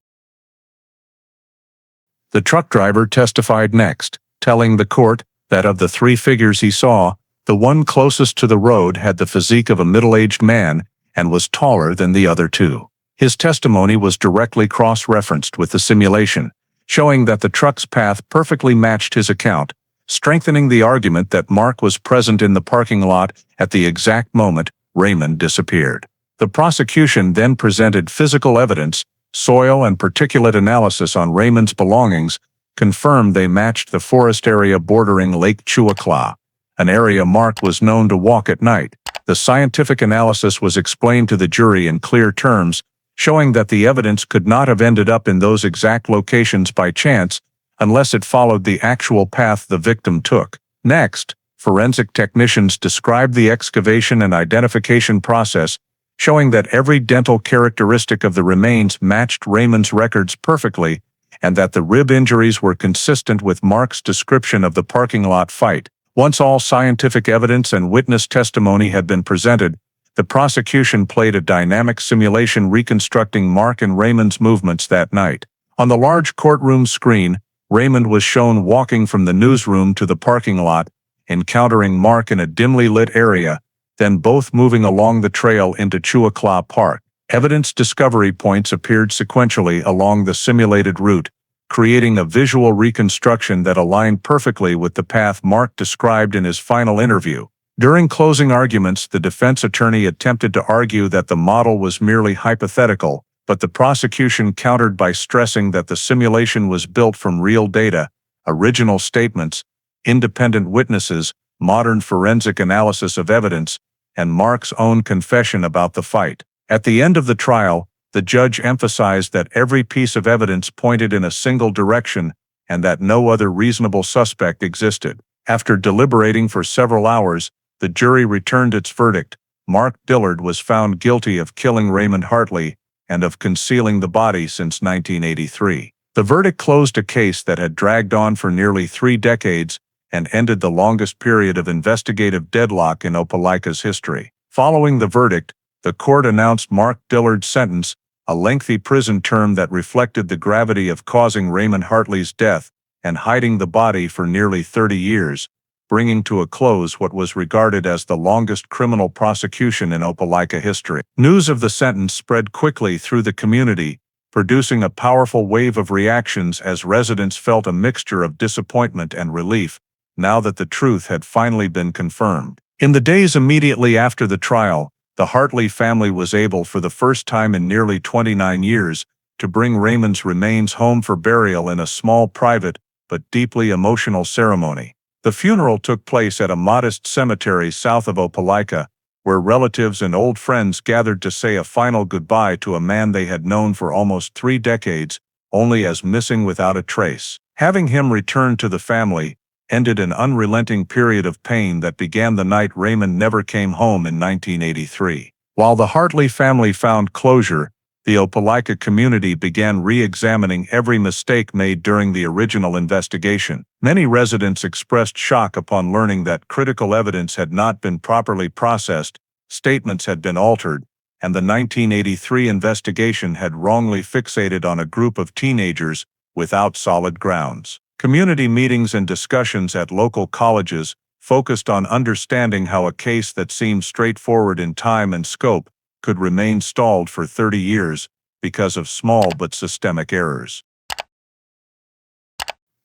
The truck driver testified next, telling the court that of the three figures he saw, the one closest to the road had the physique of a middle-aged man and was taller than the other two. His testimony was directly cross-referenced with the simulation, showing that the truck's path perfectly matched his account, strengthening the argument that Mark was present in the parking lot at the exact moment Raymond disappeared. The prosecution then presented physical evidence. Soil and particulate analysis on Raymond's belongings confirmed they matched the forest area bordering Lake Chouacla, an area Mark was known to walk at night. The scientific analysis was explained to the jury in clear terms, showing that the evidence could not have ended up in those exact locations by chance unless it followed the actual path the victim took. Next, forensic technicians described the excavation and identification process, showing that every dental characteristic of the remains matched Raymond's records perfectly, and that the rib injuries were consistent with Mark's description of the parking lot fight. Once all scientific evidence and witness testimony had been presented, the prosecution played a dynamic simulation reconstructing Mark and Raymond's movements that night. On the large courtroom screen, Raymond was shown walking from the newsroom to the parking lot, encountering Mark in a dimly lit area, then both moving along the trail into Chouacla Park. Evidence discovery points appeared sequentially along the simulated route, creating a visual reconstruction that aligned perfectly with the path Mark described in his final interview. During closing arguments, the defense attorney attempted to argue that the model was merely hypothetical, but the prosecution countered by stressing that the simulation was built from real data, original statements, independent witnesses, modern forensic analysis of evidence, and Mark's own confession about the fight. At the end of the trial, the judge emphasized that every piece of evidence pointed in a single direction and that no other reasonable suspect existed. After deliberating for several hours, the jury returned its verdict. Mark Dillard was found guilty of killing Raymond Hartley and of concealing the body since 1983. The verdict closed a case that had dragged on for nearly 3 decades and ended the longest period of investigative deadlock in Opelika's history. Following the verdict, the court announced Mark Dillard's sentence, a lengthy prison term that reflected the gravity of causing Raymond Hartley's death and hiding the body for nearly 30 years, bringing to a close what was regarded as the longest criminal prosecution in Opelika history. News of the sentence spread quickly through the community, producing a powerful wave of reactions as residents felt a mixture of disappointment and relief, now that the truth had finally been confirmed. In the days immediately after the trial, the Hartley family was able for the first time in nearly 29 years to bring Raymond's remains home for burial in a small private but deeply emotional ceremony. The funeral took place at a modest cemetery south of Opelika, where relatives and old friends gathered to say a final goodbye to a man they had known for almost 3 decades, only as missing without a trace. Having him return to the family ended an unrelenting period of pain that began the night Raymond never came home in 1983. While the Hartley family found closure, the Opelika community began re-examining every mistake made during the original investigation. Many residents expressed shock upon learning that critical evidence had not been properly processed, statements had been altered, and the 1983 investigation had wrongly fixated on a group of teenagers without solid grounds. Community meetings and discussions at local colleges focused on understanding how a case that seemed straightforward in time and scope could remain stalled for 30 years because of small but systemic errors.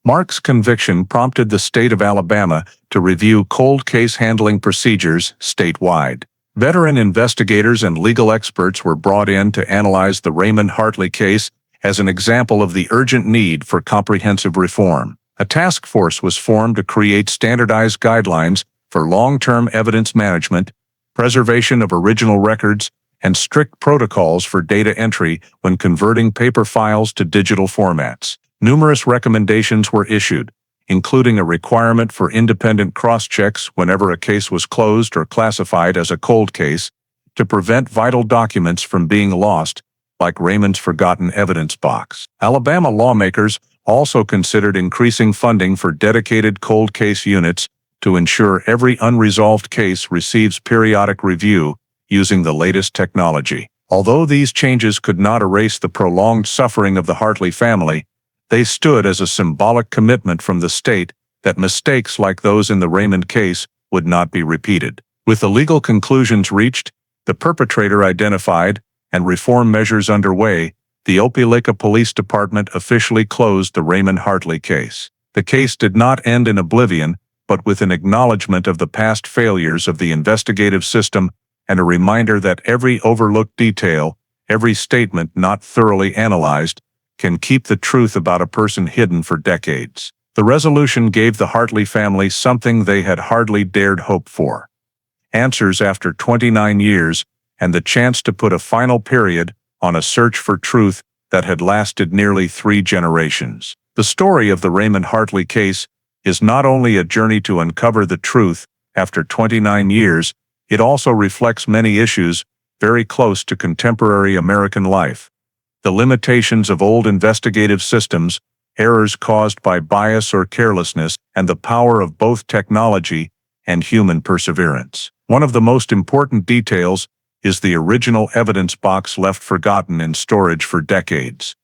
Mark's conviction prompted the state of Alabama to review cold case handling procedures statewide. Veteran investigators and legal experts were brought in to analyze the Raymond Hartley case as an example of the urgent need for comprehensive reform. A task force was formed to create standardized guidelines for long-term evidence management, preservation of original records, and strict protocols for data entry when converting paper files to digital formats. Numerous recommendations were issued, including a requirement for independent cross-checks whenever a case was closed or classified as a cold case, to prevent vital documents from being lost, like Raymond's forgotten evidence box. Alabama lawmakers also considered increasing funding for dedicated cold case units to ensure every unresolved case receives periodic review using the latest technology. Although these changes could not erase the prolonged suffering of the Hartley family, they stood as a symbolic commitment from the state that mistakes like those in the Raymond case would not be repeated. With the legal conclusions reached, the perpetrator identified, and reform measures underway, the Opelika Police Department officially closed the Raymond Hartley case. The case did not end in oblivion, but with an acknowledgement of the past failures of the investigative system and a reminder that every overlooked detail, every statement not thoroughly analyzed, can keep the truth about a person hidden for decades. The resolution gave the Hartley family something they had hardly dared hope for: answers after 29 years and the chance to put a final period on a search for truth that had lasted nearly 3 generations. The story of the Raymond Hartley case is not only a journey to uncover the truth after 29 years, it also reflects many issues very close to contemporary American life: the limitations of old investigative systems, errors caused by bias or carelessness, and the power of both technology and human perseverance. One of the most important details is the original evidence box left forgotten in storage for decades.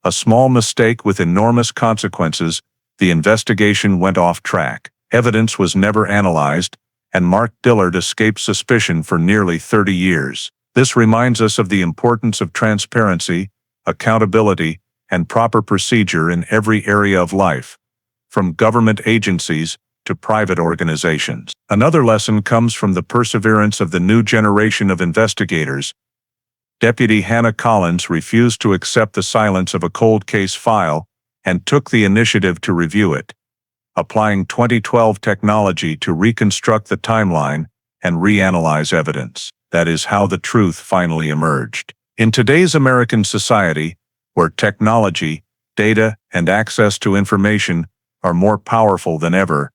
A small mistake with enormous consequences, the investigation went off track. Evidence was never analyzed, and Mark Dillard escaped suspicion for nearly 30 years. This reminds us of the importance of transparency, accountability, and proper procedure in every area of life, from government agencies to private organizations. Another lesson comes from the perseverance of the new generation of investigators. Deputy Hannah Collins refused to accept the silence of a cold case file and took the initiative to review it, applying 2012 technology to reconstruct the timeline and reanalyze evidence. That is how the truth finally emerged. In today's American society, where technology, data, and access to information are more powerful than ever,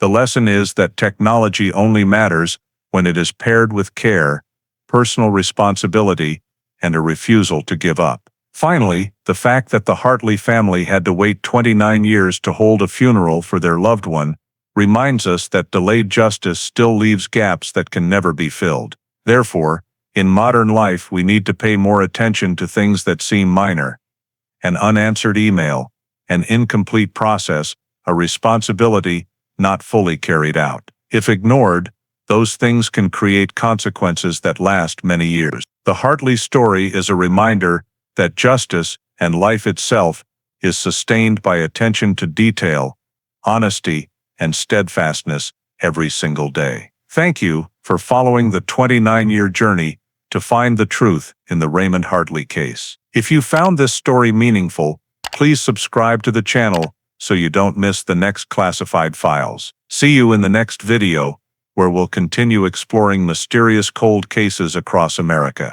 the lesson is that technology only matters when it is paired with care, personal responsibility, and a refusal to give up. Finally, the fact that the Hartley family had to wait 29 years to hold a funeral for their loved one reminds us that delayed justice still leaves gaps that can never be filled. Therefore, in modern life we need to pay more attention to things that seem minor: an unanswered email, an incomplete process, a responsibility not fully carried out. If ignored, those things can create consequences that last many years. The Hartley story is a reminder that justice and life itself is sustained by attention to detail, honesty, and steadfastness every single day. Thank you for following the 29-year journey to find the truth in the Raymond Hartley case. If you found this story meaningful, please subscribe to the channel so you don't miss the next classified files. See you in the next video, where we'll continue exploring mysterious cold cases across America.